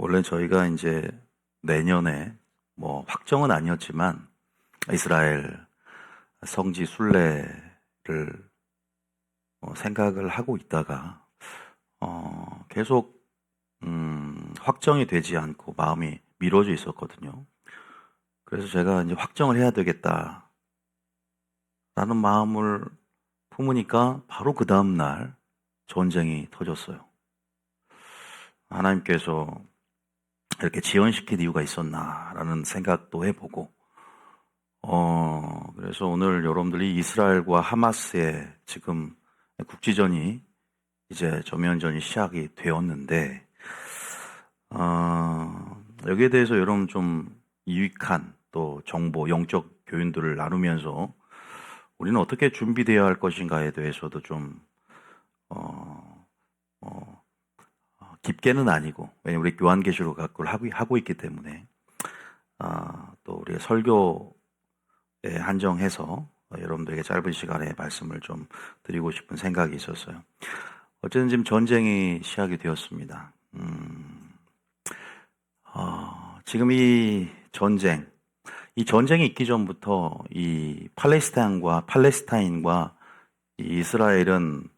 원래 저희가 이제 내년에 확정은 아니었지만 이스라엘 성지 순례를 생각을 하고 있다가 계속 확정이 되지 않고 마음이 미뤄져 있었거든요. 그래서 제가 이제 확정을 해야 되겠다라는 마음을 품으니까 바로 그 다음 날 전쟁이 터졌어요. 하나님께서 이렇게 지연시킨 이유가 있었나라는 생각도 해보고, 그래서 오늘 여러분들이 이스라엘과 하마스의 지금 국지전이 이제 전면전이 시작이 되었는데, 여기에 대해서 여러분 좀 유익한 또 정보, 영적 교훈들을 나누면서 우리는 어떻게 준비되어야 할 것인가에 대해서도 좀, 깊게는 아니고, 왜냐면 우리 요한계시록 갖고 하고 있기 때문에, 또 우리의 설교에 한정해서 여러분들에게 짧은 시간에 말씀을 좀 드리고 싶은 생각이 있었어요. 어쨌든 지금 전쟁이 시작이 되었습니다. 지금 이 전쟁이 있기 전부터 이 팔레스타인과 이 이스라엘은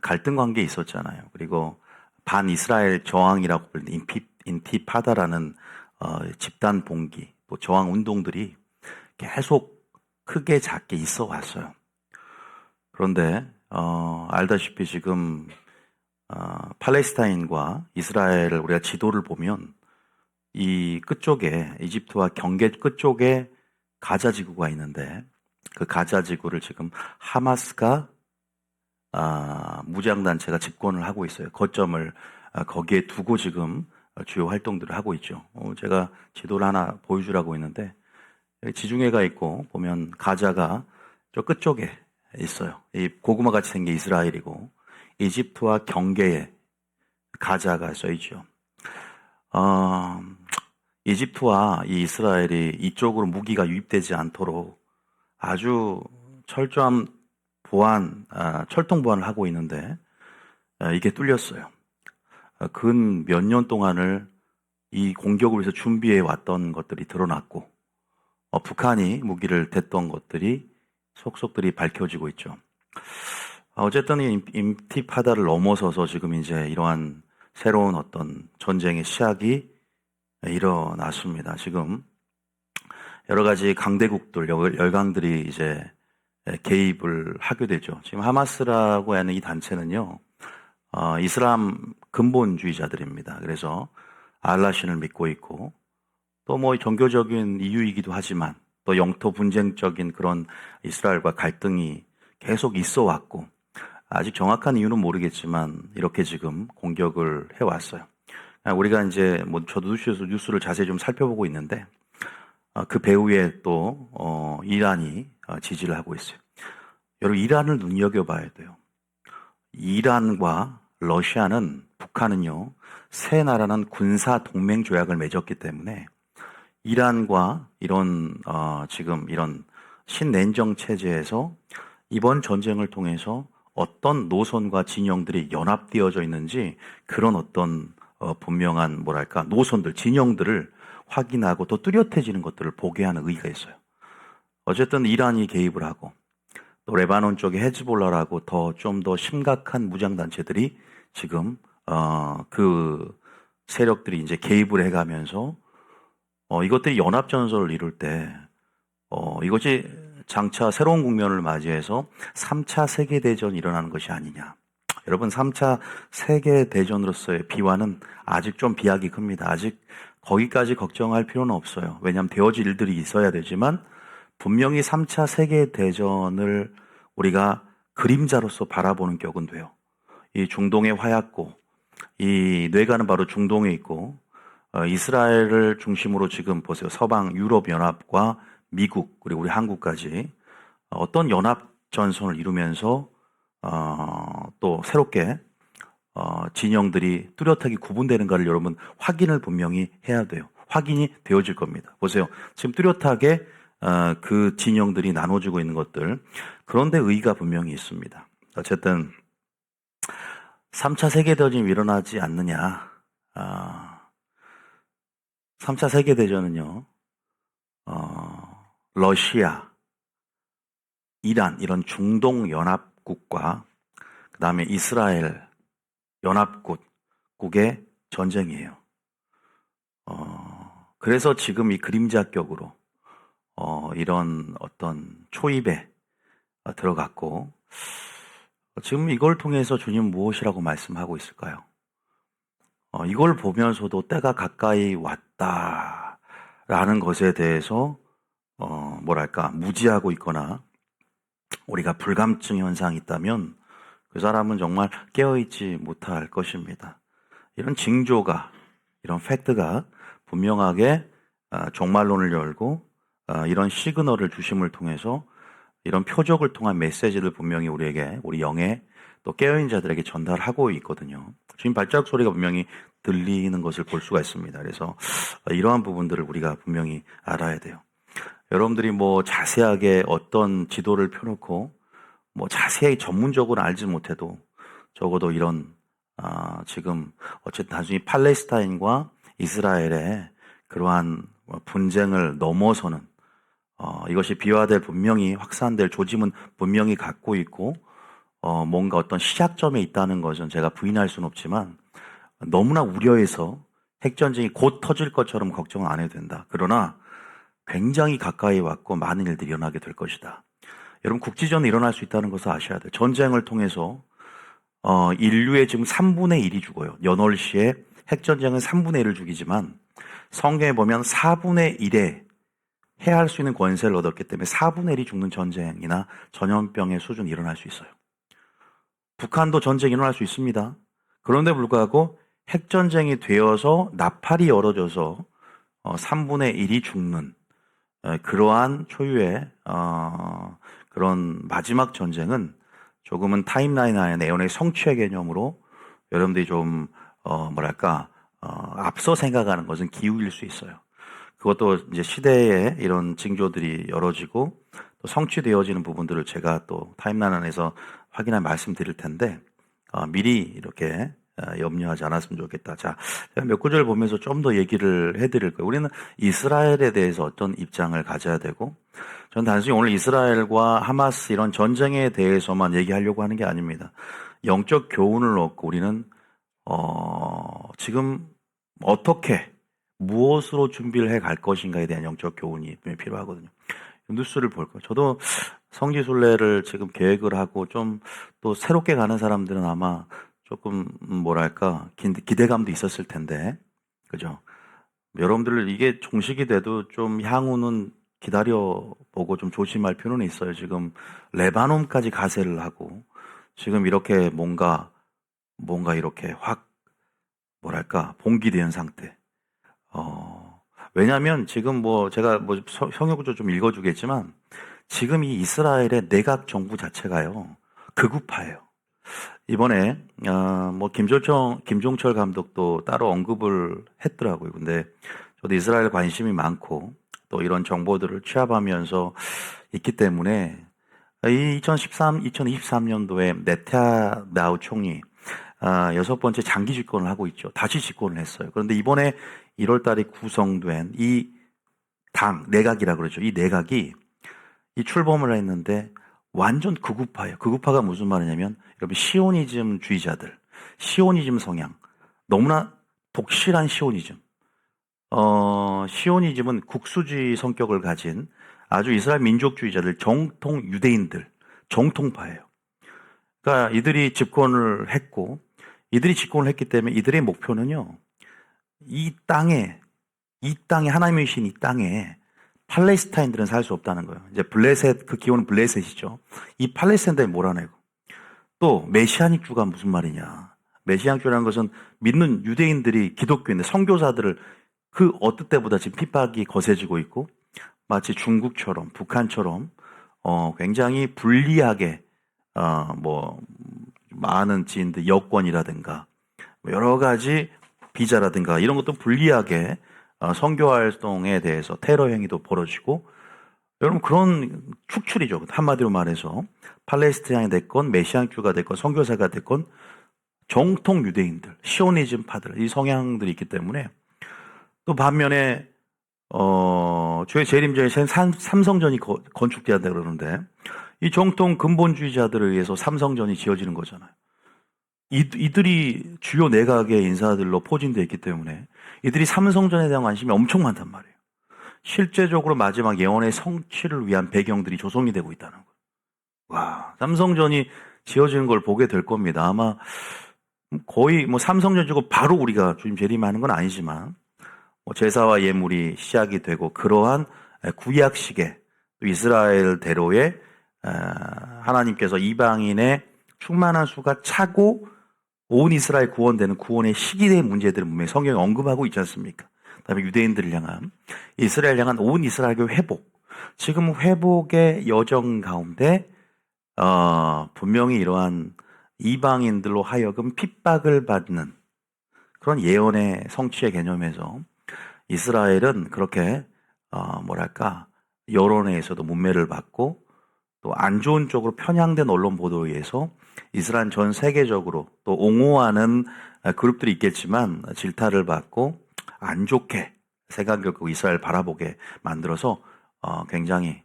갈등 관계에 있었잖아요. 그리고 반이스라엘 저항이라고 불리는 인티파다라는 집단 봉기, 또 저항 운동들이 계속 크게 작게 있어 왔어요. 그런데 알다시피 지금 팔레스타인과 이스라엘을 우리가 지도를 보면 이 끝쪽에 이집트와 경계 끝쪽에 가자 지구가 있는데 그 가자 지구를 지금 하마스가 무장단체가 집권을 하고 있어요. 거점을 거기에 두고 지금 주요 활동들을 하고 있죠. 제가 지도를 하나 보여주라고 했는데 지중해가 있고 보면 가자가 저 끝쪽에 있어요. 이 고구마 같이 생긴 이스라엘이고 이집트와 경계에 가자가 써있죠. 이집트와 이 이스라엘이 이쪽으로 무기가 유입되지 않도록 아주 철저한 철통 보안을 하고 있는데 이게 뚫렸어요. 근 몇 년 동안을 이 공격을 위해서 준비해 왔던 것들이 드러났고 북한이 무기를 댔던 것들이 속속들이 밝혀지고 있죠. 어쨌든 이 인티파다를 넘어서서 지금 이제 이러한 새로운 어떤 전쟁의 시작이 일어났습니다. 지금 여러 가지 강대국들, 열강들이 이제 개입을 하게 되죠. 지금 하마스라고 하는 이 단체는요, 이슬람 근본주의자들입니다. 그래서 알라신을 믿고 있고, 또 종교적인 이유이기도 하지만, 또 영토 분쟁적인 그런 이스라엘과 갈등이 계속 있어 왔고, 아직 정확한 이유는 모르겠지만, 이렇게 지금 공격을 해왔어요. 우리가 이제, 저도 뉴스를 자세히 좀 살펴보고 있는데, 그 배후에 또, 이란이 지지를 하고 있어요. 여러분, 이란을 눈여겨봐야 돼요. 이란과 러시아는, 북한은요, 세 나라는 군사 동맹 조약을 맺었기 때문에 이란과 지금 이런 신냉정 체제에서 이번 전쟁을 통해서 어떤 노선과 진영들이 연합되어져 있는지 그런 어떤 분명한 노선들, 진영들을 확인하고 또 뚜렷해지는 것들을 보게 하는 의의가 있어요. 어쨌든 이란이 개입을 하고 또 레바논 쪽에 헤즈볼라라고 좀 더 심각한 무장단체들이 지금 그 세력들이 이제 개입을 해가면서 이것들이 연합전선을 이룰 때 이것이 장차 새로운 국면을 맞이해서 3차 세계대전이 일어나는 것이 아니냐. 여러분 3차 세계대전으로서의 비화는 아직 좀 비약이 큽니다. 아직 거기까지 걱정할 필요는 없어요. 왜냐하면 되어질 일들이 있어야 되지만 분명히 3차 세계대전을 우리가 그림자로서 바라보는 격은 돼요. 이 중동의 화약고, 이 뇌가는 바로 중동에 있고 이스라엘을 중심으로 지금 보세요. 서방 유럽연합과 미국 그리고 우리 한국까지 어떤 연합전선을 이루면서 또 새롭게 진영들이 뚜렷하게 구분되는가를 여러분 확인을 분명히 해야 돼요. 확인이 되어질 겁니다. 보세요. 지금 뚜렷하게 그 진영들이 나눠지고 있는 것들. 그런데 의의가 분명히 있습니다. 어쨌든 3차 세계대전이 일어나지 않느냐. 3차 세계대전은요, 러시아, 이란, 이런 중동 연합국과 그 다음에 이스라엘 연합국의 전쟁이에요. 그래서 지금 이 그림자격으로, 이런 어떤 초입에 들어갔고, 지금 이걸 통해서 주님 무엇이라고 말씀하고 있을까요? 이걸 보면서도 때가 가까이 왔다라는 것에 대해서 무지하고 있거나 우리가 불감증 현상이 있다면 그 사람은 정말 깨어있지 못할 것입니다. 이런 징조가, 이런 팩트가 분명하게 종말론을 열고 이런 시그널을 주심을 통해서 이런 표적을 통한 메시지를 분명히 우리에게, 우리 영의 또 깨어있는 자들에게 전달하고 있거든요. 지금 발자국 소리가 분명히 들리는 것을 볼 수가 있습니다. 그래서 이러한 부분들을 우리가 분명히 알아야 돼요. 여러분들이 뭐 자세하게 어떤 지도를 펴놓고 뭐 자세히 전문적으로 알지 못해도 적어도 이런 지금 어쨌든 단순히 팔레스타인과 이스라엘의 그러한 분쟁을 넘어서는 이것이 비화될 분명히 확산될 조짐은 분명히 갖고 있고 뭔가 어떤 시작점에 있다는 것은 제가 부인할 수는 없지만 너무나 우려해서 핵전쟁이 곧 터질 것처럼 걱정은 안 해도 된다. 그러나 굉장히 가까이 왔고 많은 일들이 일어나게 될 것이다. 여러분 국지전이 일어날 수 있다는 것을 아셔야 돼요. 전쟁을 통해서 인류의 지금 3분의 1이 죽어요. 연월시에 핵전쟁은 3분의 1을 죽이지만 성경에 보면 4분의 1에 해할 수 있는 권세를 얻었기 때문에 4분의 1이 죽는 전쟁이나 전염병의 수준이 일어날 수 있어요. 북한도 전쟁이 일어날 수 있습니다. 그런데 불구하고 핵전쟁이 되어서 나팔이 열어져서 3분의 1이 죽는 그러한 초유의 그런 마지막 전쟁은 조금은 타임라인 안에 내연의 성취의 개념으로 여러분들이 좀 앞서 생각하는 것은 기우일 수 있어요. 그것도 이제 시대에 이런 징조들이 열어지고 또 성취되어지는 부분들을 제가 또 타임라인 안에서 확인해 말씀드릴 텐데 미리 이렇게 염려하지 않았으면 좋겠다. 자, 제가 몇 구절 보면서 좀 더 얘기를 해드릴 거예요. 우리는 이스라엘에 대해서 어떤 입장을 가져야 되고, 전 단순히 오늘 이스라엘과 하마스 이런 전쟁에 대해서만 얘기하려고 하는 게 아닙니다. 영적 교훈을 얻고 우리는 지금 어떻게 무엇으로 준비를 해 갈 것인가에 대한 영적 교훈이 필요하거든요. 뉴스를 볼 거예요. 저도 성지순례를 지금 계획을 하고 좀 또 새롭게 가는 사람들은 아마 조금 기대감도 있었을 텐데, 그죠? 여러분들 이게 종식이 돼도 좀 향후는 기다려보고 좀 조심할 필요는 있어요. 지금 레바논까지 가세를 하고 지금 이렇게 뭔가 이렇게 확 봉기된 상태. 왜냐하면 지금 제가 성역구조 좀 읽어주겠지만 지금 이 이스라엘의 내각 정부 자체가요 극우파예요. 이번에 김종철 감독도 따로 언급을 했더라고요. 근데 저도 이스라엘 관심이 많고 또 이런 정보들을 취합하면서 있기 때문에 이 2023년도에 네타냐후 총리 6번째 장기 집권을 하고 있죠. 다시 집권을 했어요. 그런데 이번에 1월 달에 구성된 이 내각이라 그러죠. 이 내각이 이 출범을 했는데 완전 극우파예요. 극우파가 무슨 말이냐면 여러분 시오니즘주의자들, 시오니즘 성향, 너무나 독실한 시오니즘. 시오니즘은 국수주의 성격을 가진 아주 이스라엘 민족주의자들, 정통 유대인들, 정통파예요. 그러니까 이들이 집권을 했고 이들이 집권을 했기 때문에 이들의 목표는요. 이 땅에 하나님의 신 이 땅에 팔레스타인들은 살 수 없다는 거예요. 이제 블레셋, 그 기호는 블레셋이죠. 이 팔레스타인들을 몰아내고 또 메시아닉 주가 무슨 말이냐. 메시아닉 주라는 것은 믿는 유대인들이 기독교인들, 선교사들을 그 어떤 때보다 지금 핍박이 거세지고 있고 마치 중국처럼 북한처럼 굉장히 불리하게 많은 지인들 여권이라든가 여러 가지 비자라든가 이런 것도 불리하게 선교 활동에 대해서 테러 행위도 벌어지고 여러분 그런 축출이죠. 한마디로 말해서 팔레스타인이 됐건 메시아주가 됐건 선교사가 됐건 정통 유대인들, 시오니즘파들 이 성향들이 있기 때문에 또 반면에 주의 재림 전에 삼성전이 건축돼야 그러는데 이 정통 근본주의자들에 의해서 삼성전이 지어지는 거잖아요. 이들이 주요 내각의 인사들로 포진되어 있기 때문에 이들이 삼성전에 대한 관심이 엄청 많단 말이에요. 실제적으로 마지막 예언의 성취를 위한 배경들이 조성이 되고 있다는 거예요. 와, 삼성전이 지어지는 걸 보게 될 겁니다. 아마 거의 삼성전 지고 바로 우리가 주님 재림하는 건 아니지만 제사와 예물이 시작이 되고 그러한 구약식의 이스라엘대로의 하나님께서 이방인의 충만한 수가 차고 온 이스라엘 구원되는 구원의 시기의 문제들을 분명히 성경에 언급하고 있지 않습니까? 그다음에 유대인들을 향한 이스라엘 향한 온 이스라엘의 회복. 지금 회복의 여정 가운데 분명히 이러한 이방인들로 하여금 핍박을 받는 그런 예언의 성취의 개념에서 이스라엘은 그렇게 여론에 의해서도 문매를 받고 또 안 좋은 쪽으로 편향된 언론 보도에 의해서 이스라엘 전 세계적으로 또 옹호하는 그룹들이 있겠지만 질타를 받고 안 좋게 생각을 갖고 이스라엘 바라보게 만들어서 굉장히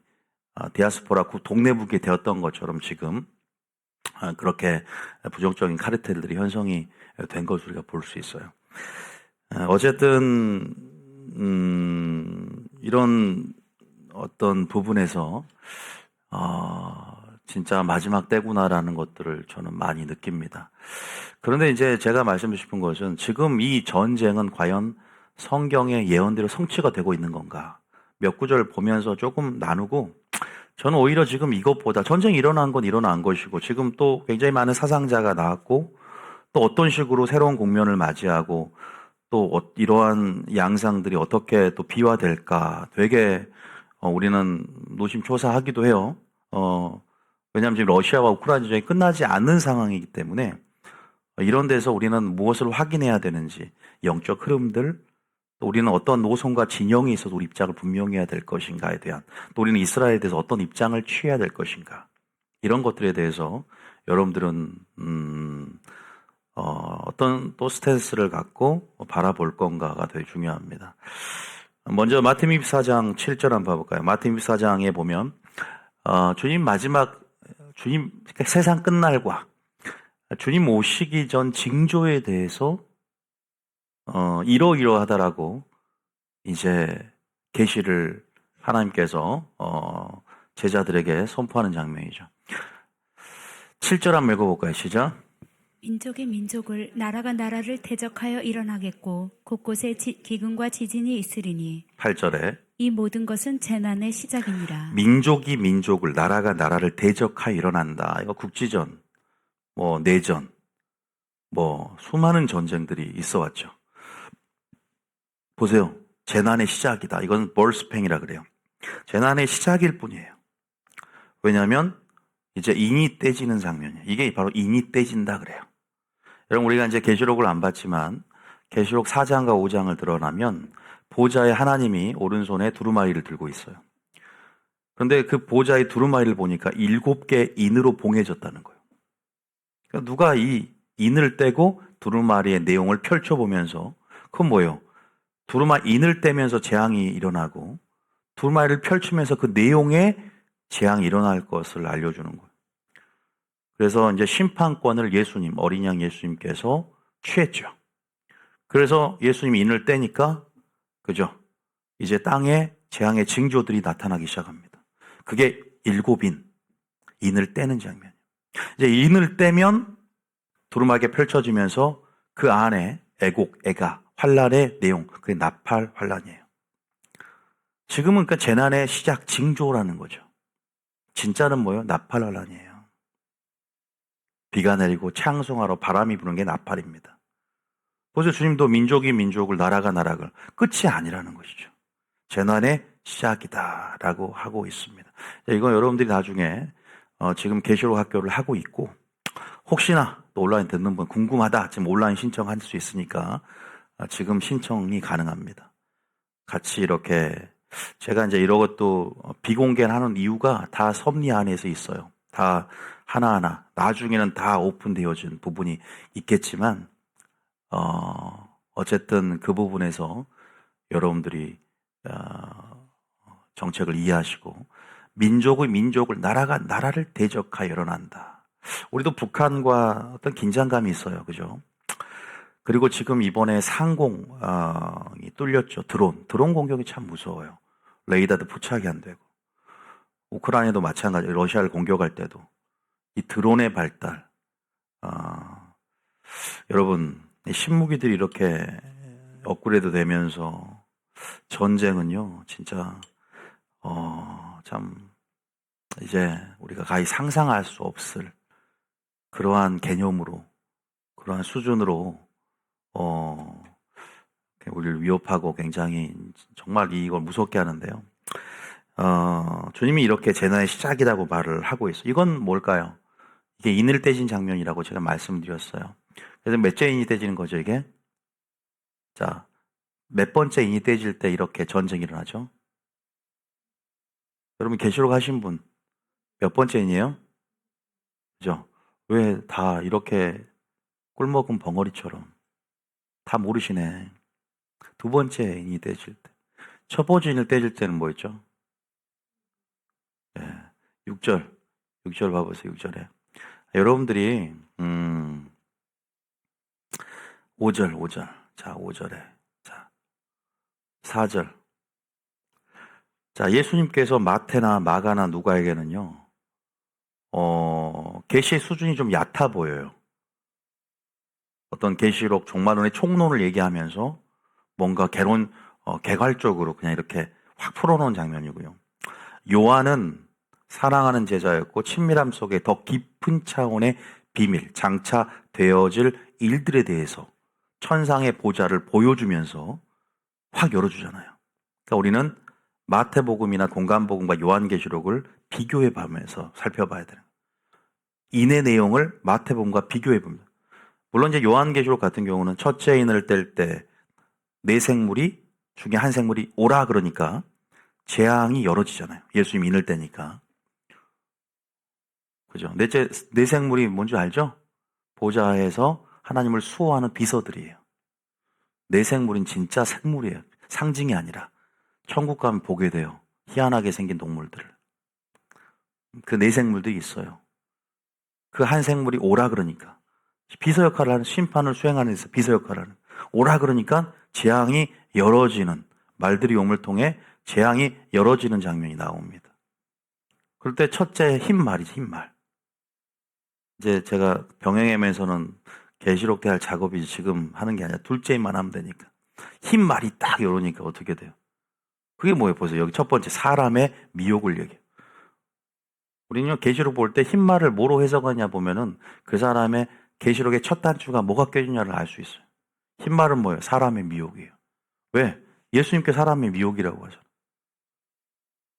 디아스포라 독내북이 되었던 것처럼 지금 그렇게 부정적인 카르텔들이 형성이 된 것을 우리가 볼 수 있어요. 어쨌든 이런 어떤 부분에서 진짜 마지막 때구나라는 것들을 저는 많이 느낍니다. 그런데 이제 제가 말씀드리고 싶은 것은 지금 이 전쟁은 과연 성경의 예언대로 성취가 되고 있는 건가? 몇 구절 보면서 조금 나누고 저는 오히려 지금 이것보다 전쟁이 일어난 건 일어난 것이고 지금 또 굉장히 많은 사상자가 나왔고 또 어떤 식으로 새로운 국면을 맞이하고 또 이러한 양상들이 어떻게 또 비화될까 되게 우리는 노심초사하기도 해요. 왜냐하면 지금 러시아와 우크라이나 전쟁이 끝나지 않는 상황이기 때문에 이런 데서 우리는 무엇을 확인해야 되는지 영적 흐름들 또 우리는 어떤 노선과 진영에 있어서 우리 입장을 분명히 해야 될 것인가에 대한 또 우리는 이스라엘에 대해서 어떤 입장을 취해야 될 것인가 이런 것들에 대해서 여러분들은 어떤 또 스탠스를 갖고 바라볼 건가가 되게 중요합니다. 먼저 마태복음 4장 7절 한번 봐볼까요? 마태복음 4장에 보면 주님 그러니까 세상 끝날과 주님 오시기 전 징조에 대해서 이러이러하다라고 이제 계시를 하나님께서 제자들에게 선포하는 장면이죠. 7절 한번 읽어볼까요? 시작. 민족이 민족을 나라가 나라를 대적하여 일어나겠고 곳곳에 기근과 지진이 있으리니 8절에 이 모든 것은 재난의 시작이니라. 민족이 민족을 나라가 나라를 대적하여 일어난다. 이거 국지전, 내전, 수많은 전쟁들이 있어 왔죠. 보세요. 재난의 시작이다. 이건 벌스팽이라 그래요. 재난의 시작일 뿐이에요. 왜냐하면 이제 인이 떼지는 장면이에요. 이게 바로 인이 떼진다 그래요. 여러분 우리가 이제 계시록을 안 봤지만 계시록 4장과 5장을 드러나면 보좌에 하나님이 오른손에 두루마리를 들고 있어요. 그런데 그 보좌의 두루마리를 보니까 7개 인으로 봉해졌다는 거예요. 그러니까 누가 이 인을 떼고 두루마리의 내용을 펼쳐보면서 그건 뭐예요? 인을 떼면서 재앙이 일어나고 두루마리를 펼치면서 그 내용에 재앙이 일어날 것을 알려주는 거예요. 그래서 이제 심판권을 예수님, 어린 양 예수님께서 취했죠. 그래서 예수님이 인을 떼니까, 그죠? 이제 땅에 재앙의 징조들이 나타나기 시작합니다. 그게 7인, 인을 떼는 장면이에요. 이제 인을 떼면 두루마리가 펼쳐지면서 그 안에 애곡, 애가, 환란의 내용, 그게 나팔 환란이에요. 지금은 그 재난의 시작 징조라는 거죠. 진짜는 뭐예요? 나팔 환란이에요. 비가 내리고 창송하러 바람이 부는 게 나팔입니다. 보세요. 주님도 민족이 민족을 나라가 나라를 끝이 아니라는 것이죠. 재난의 시작이다라고 하고 있습니다. 이건 여러분들이 나중에 지금 계시록 학교를 하고 있고 혹시나 또 온라인 듣는 분 궁금하다. 지금 온라인 신청할 수 있으니까 지금 신청이 가능합니다. 같이 이렇게 제가 이제 이런 것도 비공개하는 이유가 다 섭리 안에서 있어요. 다 하나하나 나중에는 다 오픈되어진 부분이 있겠지만 어쨌든 그 부분에서 여러분들이 정책을 이해하시고 민족의 민족을 나라가 나라를 대적하여 일어난다. 우리도 북한과 어떤 긴장감이 있어요. 그죠? 그리고 지금 이번에 상공이 뚫렸죠. 드론 공격이 참 무서워요. 레이더도 포착이 안 되고. 우크라이나도 마찬가지. 러시아를 공격할 때도 이 드론의 발달. 여러분, 이 신무기들이 이렇게 업그레이드 되면서 전쟁은요, 진짜 참 이제 우리가 가히 상상할 수 없을 그러한 개념으로, 그러한 수준으로 우리를 위협하고 굉장히 정말 이걸 무섭게 하는데요. 주님이 이렇게 재난의 시작이라고 말을 하고 있어요. 이건 뭘까요? 이게 인을 떼진 장면이라고 제가 말씀드렸어요. 그래서 몇째 인이 떼지는 거죠, 이게? 자, 몇 번째 인이 떼질 때 이렇게 전쟁이 일어나죠? 여러분, 계시록 하신 분, 몇 번째 인이에요? 그죠? 왜 다 이렇게 꿀먹은 벙어리처럼 다 모르시네. 두 번째 인이 떼질 때. 첫 번째 인을 떼질 때는 뭐였죠? 6절. 6절 봐보세요, 6절에. 여러분들이, 5절. 자, 5절에. 자, 4절. 자, 예수님께서 마태나 마가나 누가에게는요, 계시의 수준이 좀 얕아 보여요. 어떤 계시록 종말론의 총론을 얘기하면서 뭔가 개괄적으로 그냥 이렇게 확 풀어놓은 장면이고요. 요한은 사랑하는 제자였고 친밀함 속에 더 깊은 차원의 비밀, 장차 되어질 일들에 대해서 천상의 보좌를 보여주면서 확 열어주잖아요. 그러니까 우리는 마태복음이나 공간복음과 요한계시록을 비교해보면서 살펴봐야 되는 거예요. 인의 내용을 마태복음과 비교해봅니다. 물론 이제 요한계시록 같은 경우는 첫째 인을 뗄 때 네 생물이 중에 한 생물이 오라 그러니까 재앙이 열어지잖아요. 예수님 인을 떼니까. 그죠? 네 생물이 뭔지 알죠? 보좌에서 하나님을 수호하는 비서들이에요. 네 생물은 진짜 생물이에요. 상징이 아니라. 천국 가면 보게 돼요. 희한하게 생긴 동물들을. 그 네 생물들이 있어요. 그 한 생물이 오라 그러니까. 비서 역할을 하는, 심판을 수행하는 데서 비서 역할을 하는. 오라 그러니까 재앙이 열어지는, 말들이 용을 통해 재앙이 열어지는 장면이 나옵니다. 그럴 때 첫째 흰말이지, 흰말. 이제 제가 병행하면서는 계시록 때 할 작업이 지금 하는 게 아니라 둘째만 하면 되니까. 흰말이 딱 열으니까 어떻게 돼요? 그게 뭐예요? 보세요. 여기 첫 번째 사람의 미혹을 얘기해요. 우리는요, 계시록 볼 때 흰말을 뭐로 해석하냐 보면은 그 사람의 계시록의 첫 단추가 뭐가 껴지냐를 알 수 있어요. 흰말은 뭐예요? 사람의 미혹이에요. 왜? 예수님께 사람의 미혹이라고 하죠.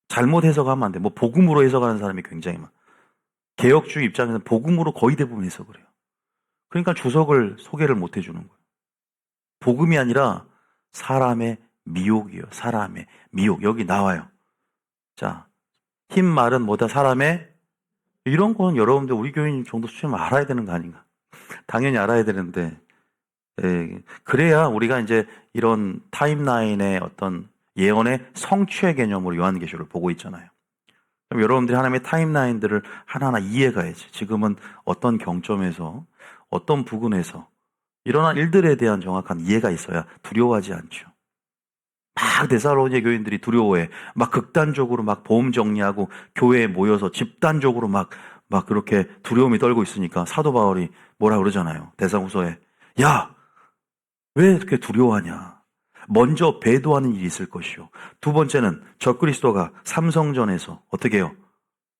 잘못 해석하면 안 돼. 뭐 복음으로 해석하는 사람이 굉장히 많아. 개혁주의 입장에서는 복음으로 거의 대부분 해석을 해요. 그러니까 주석을 소개를 못 해주는 거예요. 복음이 아니라 사람의 미혹이에요. 사람의 미혹. 여기 나와요. 자, 흰 말은 뭐다? 사람의 이런 거는 여러분들 우리 교인 정도 수준은 알아야 되는 거 아닌가? 당연히 알아야 되는데 그래야 우리가 이제 이런 타임라인의 어떤 예언의 성취의 개념으로 요한계시록을 보고 있잖아요. 그럼 여러분들이 하나님의 타임라인들을 하나하나 이해가야지. 지금은 어떤 경점에서 어떤 부분에서 일어난 일들에 대한 정확한 이해가 있어야 두려워하지 않죠. 막 데살로니가 교인들이 두려워해. 막 극단적으로 막 보험 정리하고 교회에 모여서 집단적으로 막 그렇게 두려움이 떨고 있으니까 사도 바울이 뭐라 그러잖아요. 데살로니가후서에 야, 왜 이렇게 두려워하냐? 먼저 배도하는 일이 있을 것이요. 두 번째는 적그리스도가 삼성전에서 어떻게 해요?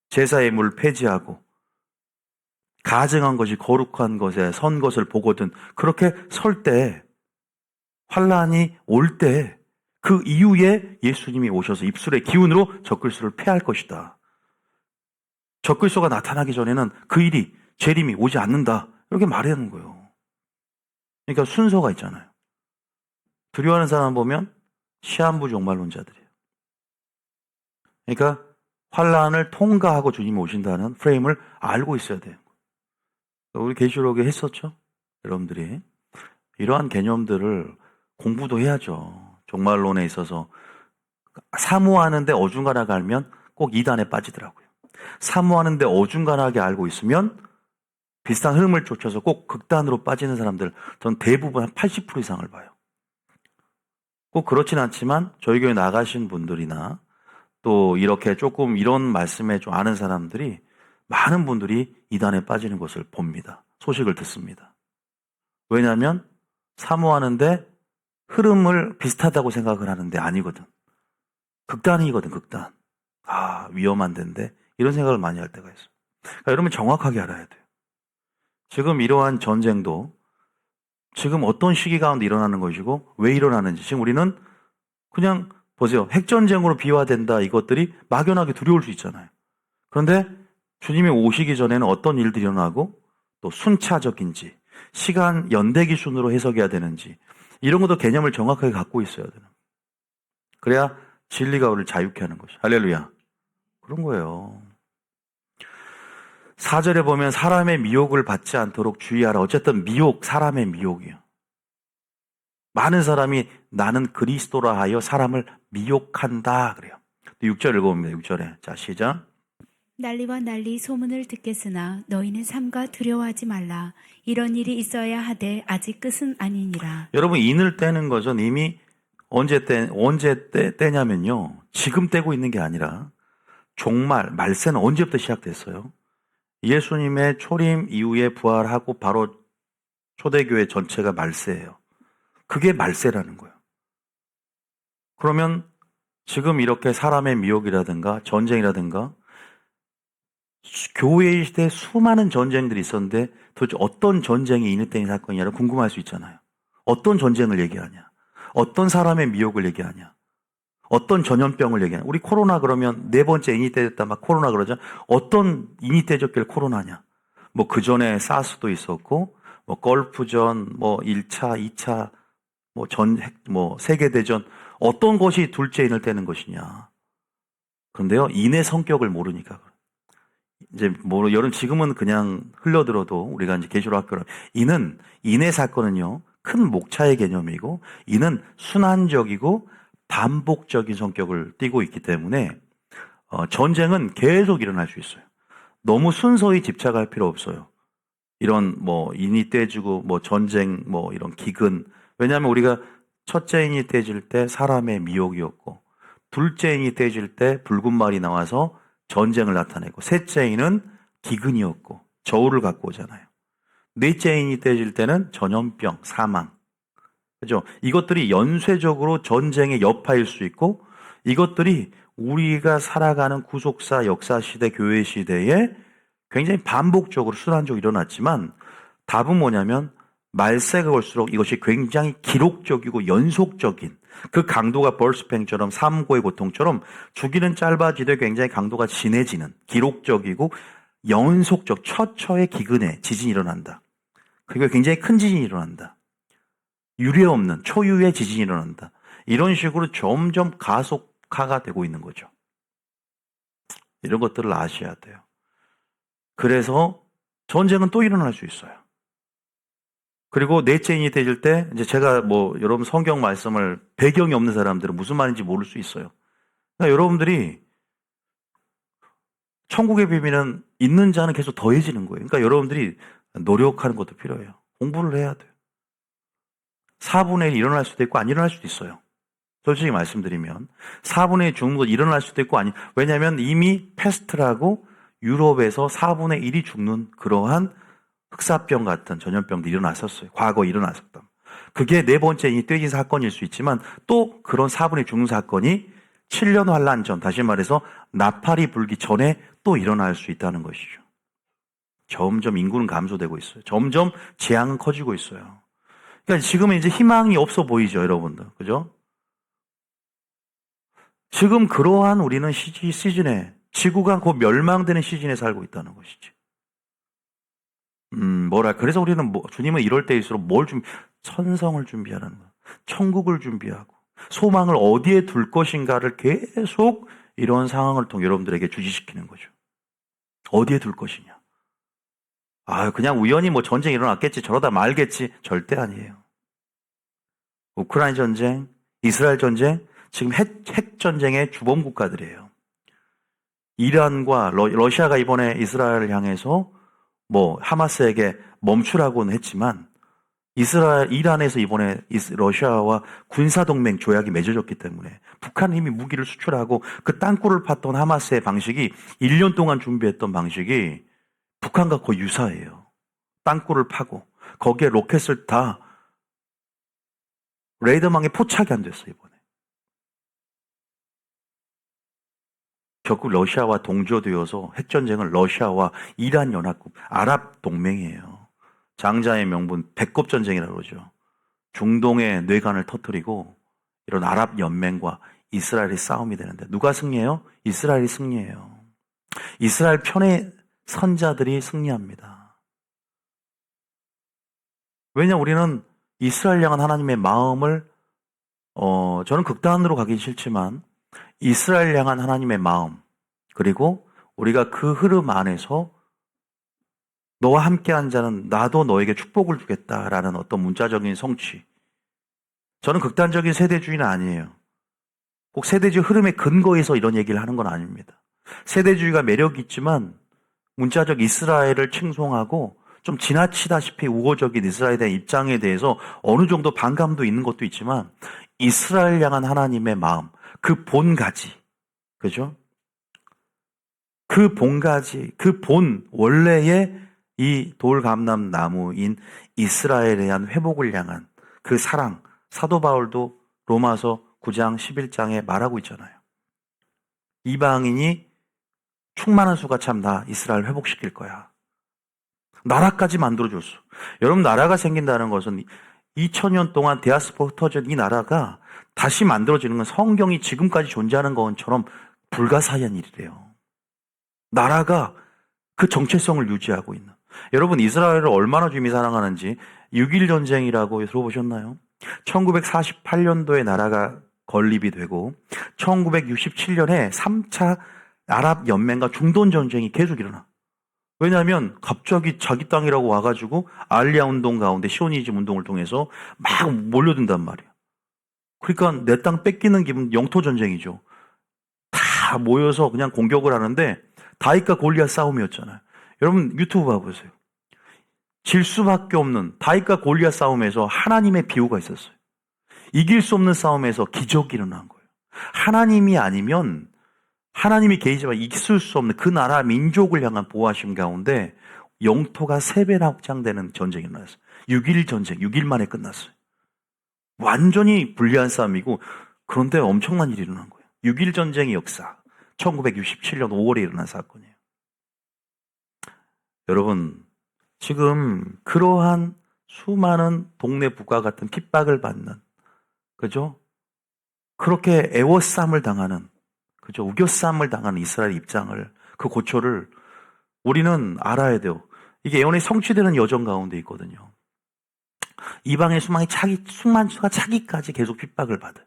제사의 물 폐지하고 가증한 것이 거룩한 것에 선 것을 보거든 그렇게 설 때 환란이 올 때 그 이후에 예수님이 오셔서 입술의 기운으로 적그리스도를 패할 것이다. 적그리스도가 나타나기 전에는 그 일이 재림이 오지 않는다. 이렇게 말하는 거예요. 그러니까 순서가 있잖아요. 두려워하는 사람 보면 시한부 종말론자들이에요. 그러니까 환란을 통과하고 주님이 오신다는 프레임을 알고 있어야 돼요. 우리 계시록에 했었죠? 여러분들이 이러한 개념들을 공부도 해야죠. 종말론에 있어서 사모하는데 어중간하게 알면 꼭 이단에 빠지더라고요. 사모하는데 어중간하게 알고 있으면 비슷한 흐름을 쫓아서 꼭 극단으로 빠지는 사람들, 전 대부분 한 80% 이상을 봐요. 꼭 그렇진 않지만 저희 교회 나가신 분들이나 또 이렇게 조금 이런 말씀에 좀 아는 사람들이 많은 분들이 이단에 빠지는 것을 봅니다. 소식을 듣습니다. 왜냐하면 사모하는데 흐름을 비슷하다고 생각을 하는데 아니거든. 극단이거든, 극단. 아, 위험한 데인데 이런 생각을 많이 할 때가 있어요. 그러니까 여러분 정확하게 알아야 돼요. 지금 이러한 전쟁도 지금 어떤 시기 가운데 일어나는 것이고 왜 일어나는지 지금 우리는 그냥 보세요. 핵전쟁으로 비화된다 이것들이 막연하게 두려울 수 있잖아요. 그런데 주님이 오시기 전에는 어떤 일들이 일어나고 또 순차적인지 시간 연대 기준으로 해석해야 되는지 이런 것도 개념을 정확하게 갖고 있어야 되는. 그래야 진리가 우리를 자유케 하는 것이. 할렐루야. 그런 거예요. 4절에 보면 사람의 미혹을 받지 않도록 주의하라. 어쨌든 미혹, 사람의 미혹이요. 많은 사람이 나는 그리스도라 하여 사람을 미혹한다 그래요. 6절 읽어봅니다. 6절에. 자, 시작. 난리와 난리 소문을 듣겠으나 너희는 삼가 두려워하지 말라. 이런 일이 있어야 하되 아직 끝은 아니니라. 여러분 인을 떼는 것은 이미 언제 떼냐면요. 지금 떼고 있는 게 아니라 종말, 말세는 언제부터 시작됐어요? 예수님의 초림 이후에 부활하고 바로 초대교회 전체가 말세예요. 그게 말세라는 거예요. 그러면 지금 이렇게 사람의 미혹이라든가 전쟁이라든가 교회 시대에 수많은 전쟁들이 있었는데 도대체 어떤 전쟁이 인을때린 사건이냐를 궁금할 수 있잖아요. 어떤 전쟁을 얘기하냐? 어떤 사람의 미혹을 얘기하냐? 어떤 전염병을 얘기하냐? 우리 코로나 그러면 네 번째 인이 떼졌다 막 코로나 그러죠. 어떤 인이 떼졌길 코로나냐? 뭐 그 전에 사스도 있었고 뭐 걸프전, 뭐 1차, 2차, 뭐 세계대전 어떤 것이 둘째 인을 떼는 것이냐? 그런데요 인의 성격을 모르니까 이제 여러분 지금은 그냥 흘려들어도 우리가 이제 계시록 학교로 인의 사건은요 큰 목차의 개념이고 인은 순환적이고 반복적인 성격을 띠고 있기 때문에 전쟁은 계속 일어날 수 있어요. 너무 순서히 집착할 필요 없어요. 이런 뭐 인이 떼지고 뭐 전쟁 뭐 이런 기근 왜냐하면 우리가 첫째 인이 떼질 때 사람의 미혹이었고 둘째 인이 떼질 때 붉은 말이 나와서 전쟁을 나타내고 셋째 인은 기근이었고 저울을 갖고 오잖아요. 넷째 인이 떼질 때는 전염병, 사망. 그죠? 이것들이 연쇄적으로 전쟁의 여파일 수 있고 이것들이 우리가 살아가는 구속사, 역사시대, 교회시대에 굉장히 반복적으로 순환적으로 일어났지만 답은 뭐냐면 말세가 올수록 이것이 굉장히 기록적이고 연속적인 그 강도가 벌스팽처럼 삼고의 고통처럼 주기는 짧아지되 굉장히 강도가 진해지는 기록적이고 연속적 처처의 기근에 지진이 일어난다. 그리고 굉장히 큰 지진이 일어난다. 유례 없는 초유의 지진이 일어난다. 이런 식으로 점점 가속화가 되고 있는 거죠. 이런 것들을 아셔야 돼요. 그래서 전쟁은 또 일어날 수 있어요. 그리고 넷째 인이 되질 때 이제 제가 뭐 여러분 성경 말씀을 배경이 없는 사람들은 무슨 말인지 모를 수 있어요. 그러니까 여러분들이 천국의 비밀은 있는 자는 계속 더해지는 거예요. 그러니까 여러분들이 노력하는 것도 필요해요. 공부를 해야 돼요. 4분의 1 일어날 수도 있고 안 일어날 수도 있어요. 솔직히 말씀드리면 4분의 1 죽는 것 일어날 수도 있고 아니 왜냐하면 이미 패스트라고 유럽에서 4분의 1이 죽는 그러한 흑사병 같은 전염병도 일어났었어요. 과거에 일어났었다. 그게 네 번째 이 떼진 사건일 수 있지만 또 그런 4분의 1 죽는 사건이 7년 환란 전 다시 말해서 나팔이 불기 전에 또 일어날 수 있다는 것이죠. 점점 인구는 감소되고 있어요. 점점 재앙은 커지고 있어요. 그러니까 지금은 이제 희망이 없어 보이죠, 여러분들. 그죠? 지금 그러한 우리는 시즌에 지구가 곧 멸망되는 시즌에 살고 있다는 것이지. 그래서 우리는 주님은 이럴 때일수록 천성을 준비하라는 거야. 천국을 준비하고 소망을 어디에 둘 것인가를 계속 이런 상황을 통해 여러분들에게 주지시키는 거죠. 어디에 둘 것이냐. 그냥 우연히 전쟁이 일어났겠지, 저러다 말겠지. 절대 아니에요. 우크라이나 전쟁, 이스라엘 전쟁, 지금 핵 전쟁의 주범 국가들이에요. 이란과 러시아가 이번에 이스라엘을 향해서 하마스에게 멈추라고는 했지만 이란에서 이번에 러시아와 군사동맹 조약이 맺어졌기 때문에 북한은 이미 무기를 수출하고 그 땅굴을 팠던 하마스의 방식이 1년 동안 준비했던 방식이 북한과 거의 유사해요. 땅굴을 파고 거기에 로켓을 다 레이더망에 포착이 안 됐어요, 이번에. 결국 러시아와 동조되어서 핵전쟁은 러시아와 이란 연합국, 아랍 동맹이에요. 장자의 명분, 배꼽전쟁이라고 그러죠. 중동의 뇌관을 터뜨리고 이런 아랍 연맹과 이스라엘의 싸움이 되는데 누가 승리해요? 이스라엘이 승리해요. 이스라엘 편의 선자들이 승리합니다. 왜냐 우리는 이스라엘 향한 하나님의 마음을 저는 극단으로 가긴 싫지만 이스라엘 향한 하나님의 마음 그리고 우리가 그 흐름 안에서 너와 함께한 자는 나도 너에게 축복을 주겠다라는 어떤 문자적인 성취. 저는 극단적인 세대주의는 아니에요. 꼭 세대주의 흐름의 근거에서 이런 얘기를 하는 건 아닙니다. 세대주의가 매력이 있지만 문자적 이스라엘을 칭송하고 좀 지나치다시피 우호적인 이스라엘에 대한 입장에 대해서 어느 정도 반감도 있는 것도 있지만 이스라엘 향한 하나님의 마음, 그 본가지, 그죠? 그 본가지, 그 본 원래의 이 돌감람 나무인 이스라엘에 대한 회복을 향한 그 사랑, 사도 바울도 로마서 9장 11장에 말하고 있잖아요. 이방인이 충만한 수가 참 나 이스라엘 회복시킬 거야. 나라까지 만들어줬어. 여러분 나라가 생긴다는 것은 2000년 동안 디아스포라 흩어진 이 나라가 다시 만들어지는 건 성경이 지금까지 존재하는 것처럼 불가사의한 일이래요. 나라가 그 정체성을 유지하고 있는. 여러분 이스라엘을 얼마나 주님이 사랑하는지 6.1 전쟁이라고 들어보셨나요? 1948년도에 나라가 건립이 되고 1967년에 3차 아랍 연맹과 중동 전쟁이 계속 일어나. 왜냐하면 갑자기 자기 땅이라고 와가지고 알리아 운동 가운데 시오니즘 운동을 통해서 막 몰려든단 말이야. 그러니까 내 땅 뺏기는 기분 영토 전쟁이죠. 다 모여서 그냥 공격을 하는데 다윗과 골리앗 싸움이었잖아요. 여러분 유튜브 봐보세요. 질 수밖에 없는 다윗과 골리앗 싸움에서 하나님의 비호가 있었어요. 이길 수 없는 싸움에서 기적이 일어난 거예요. 하나님이 아니면 하나님이 개이지만 있을 수 없는 그 나라 민족을 향한 보호하심 가운데 영토가 3배나 확장되는 전쟁이 일어났어요. 6.1 전쟁, 6일 만에 끝났어요. 완전히 불리한 싸움이고 그런데 엄청난 일이 일어난 거예요. 6.1 전쟁의 역사, 1967년 5월에 일어난 사건이에요. 여러분, 지금 그러한 수많은 동네 북과 같은 핍박을 받는, 그죠? 그렇게 애워싸움을 당하는, 그죠? 우겨싸움을 당하는 이스라엘 입장을, 그 고초를 우리는 알아야 돼요. 이게 예언의 성취되는 여정 가운데 있거든요. 이방의 수만 수가 차기까지 계속 핍박을 받아.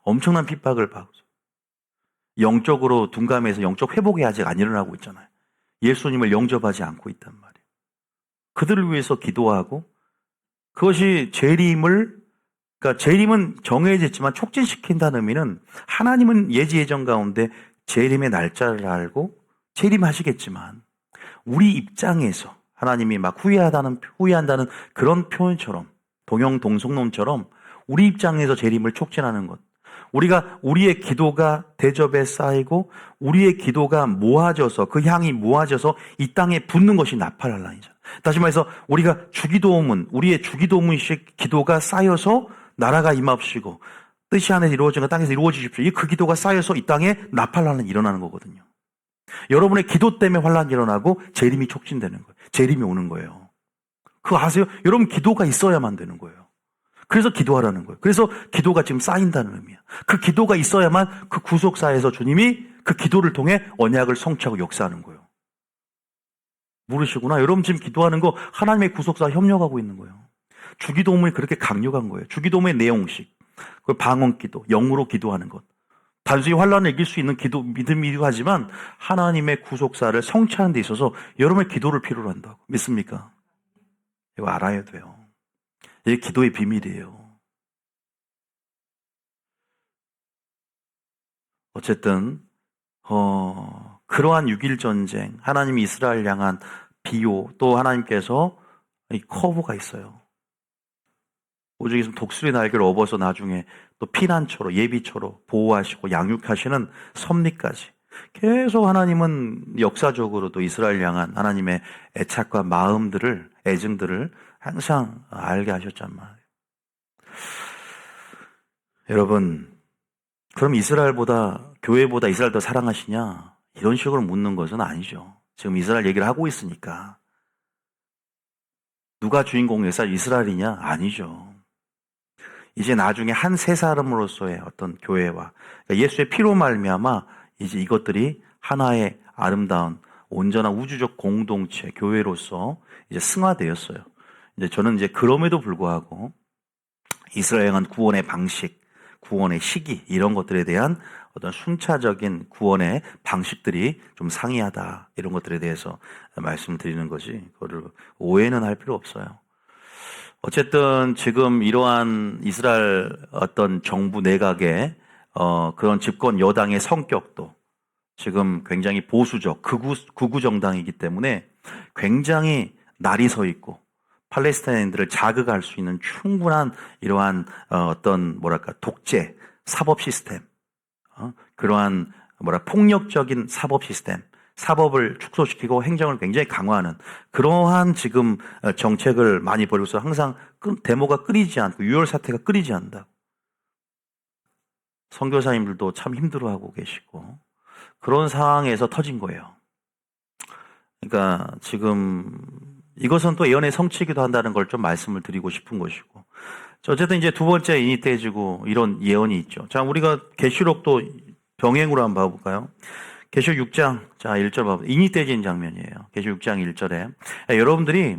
엄청난 핍박을 받고 영적으로 둔감해서 영적 회복이 아직 안 일어나고 있잖아요. 예수님을 영접하지 않고 있단 말이에요. 그들을 위해서 기도하고 그것이 그러니까 재림은 정해졌지만 촉진시킨다는 의미는 하나님은 예지 예정 가운데 재림의 날짜를 알고 재림하시겠지만 우리 입장에서 하나님이 막 후회한다는 그런 표현처럼 동성론처럼 우리 입장에서 재림을 촉진하는 것. 우리의 기도가 대접에 쌓이고 우리의 기도가 모아져서 그 향이 모아져서 이 땅에 붙는 것이 나팔날라이죠. 다시 말해서 우리가 우리의 주기도문식 기도가 쌓여서 나라가 임합시고 뜻이 하늘에서 이루어진 것 땅에서 이루어지십시오. 그 기도가 쌓여서 이 땅에 나팔날란이 일어나는 거거든요. 여러분의 기도 때문에 환란이 일어나고 재림이 촉진되는 거예요. 재림이 오는 거예요. 그거 아세요? 여러분 기도가 있어야만 되는 거예요. 그래서 기도하라는 거예요. 그래서 기도가 지금 쌓인다는 의미야. 그 기도가 있어야만 그 구속사에서 주님이 그 기도를 통해 언약을 성취하고 역사하는 거예요. 모르시구나. 여러분 지금 기도하는 거 하나님의 구속사와 협력하고 있는 거예요. 주기도문이 그렇게 강력한 거예요. 주기도문의 내용식, 그 방언기도, 영으로 기도하는 것. 단순히 환란을 이길 수 있는 믿음이기도 하지만 하나님의 구속사를 성취하는 데 있어서 여러분의 기도를 필요로 한다고. 믿습니까? 이거 알아야 돼요. 이게 기도의 비밀이에요. 어쨌든 그러한 6.1 전쟁, 하나님이 이스라엘 향한 비유, 또 하나님께서 이 커브가 있어요. 오직 있으면 독수리 날개를 업어서 나중에 또 피난처로, 예비처로 보호하시고 양육하시는 섭리까지. 계속 하나님은 역사적으로도 이스라엘 향한 하나님의 애착과 마음들을, 애증들을 항상 알게 하셨단 말이에요. 여러분, 그럼 교회보다 이스라엘 더 사랑하시냐? 이런 식으로 묻는 것은 아니죠. 지금 이스라엘 얘기를 하고 있으니까. 누가 주인공이었어? 이스라엘이냐? 아니죠. 이제 나중에 한 세 사람으로서의 어떤 교회와 그러니까 예수의 피로 말미암아 이제 이것들이 하나의 아름다운 온전한 우주적 공동체 교회로서 이제 승화되었어요. 이제 저는 이제 그럼에도 불구하고 이스라엘 향한 구원의 방식, 구원의 시기 이런 것들에 대한 어떤 순차적인 구원의 방식들이 좀 상이하다 이런 것들에 대해서 말씀드리는 거지 그거를 오해는 할 필요 없어요. 어쨌든 지금 이러한 이스라엘 어떤 정부 내각의 그런 집권 여당의 성격도 지금 굉장히 보수적 극우 정당이기 때문에 굉장히 날이 서 있고 팔레스타인들을 자극할 수 있는 충분한 이러한 어떤 독재 사법 시스템, 그러한 폭력적인 사법 시스템, 사법을 축소시키고 행정을 굉장히 강화하는 그러한 지금 정책을 많이 벌이고서 항상 데모가 끊이지 않고 유혈 사태가 끊이지 않는다. 선교사님들도 참 힘들어하고 계시고 그런 상황에서 터진 거예요. 그러니까 지금 이것은 또 예언의 성취이기도 한다는 걸 좀 말씀을 드리고 싶은 것이고 어쨌든 이제 두 번째 인이 떼지고 이런 예언이 있죠. 자, 우리가 계시록도 병행으로 한번 봐볼까요? 계시록 6장, 자, 1절 봐보세요. 인이 떼진 장면이에요. 계시록 6장 1절에. 여러분들이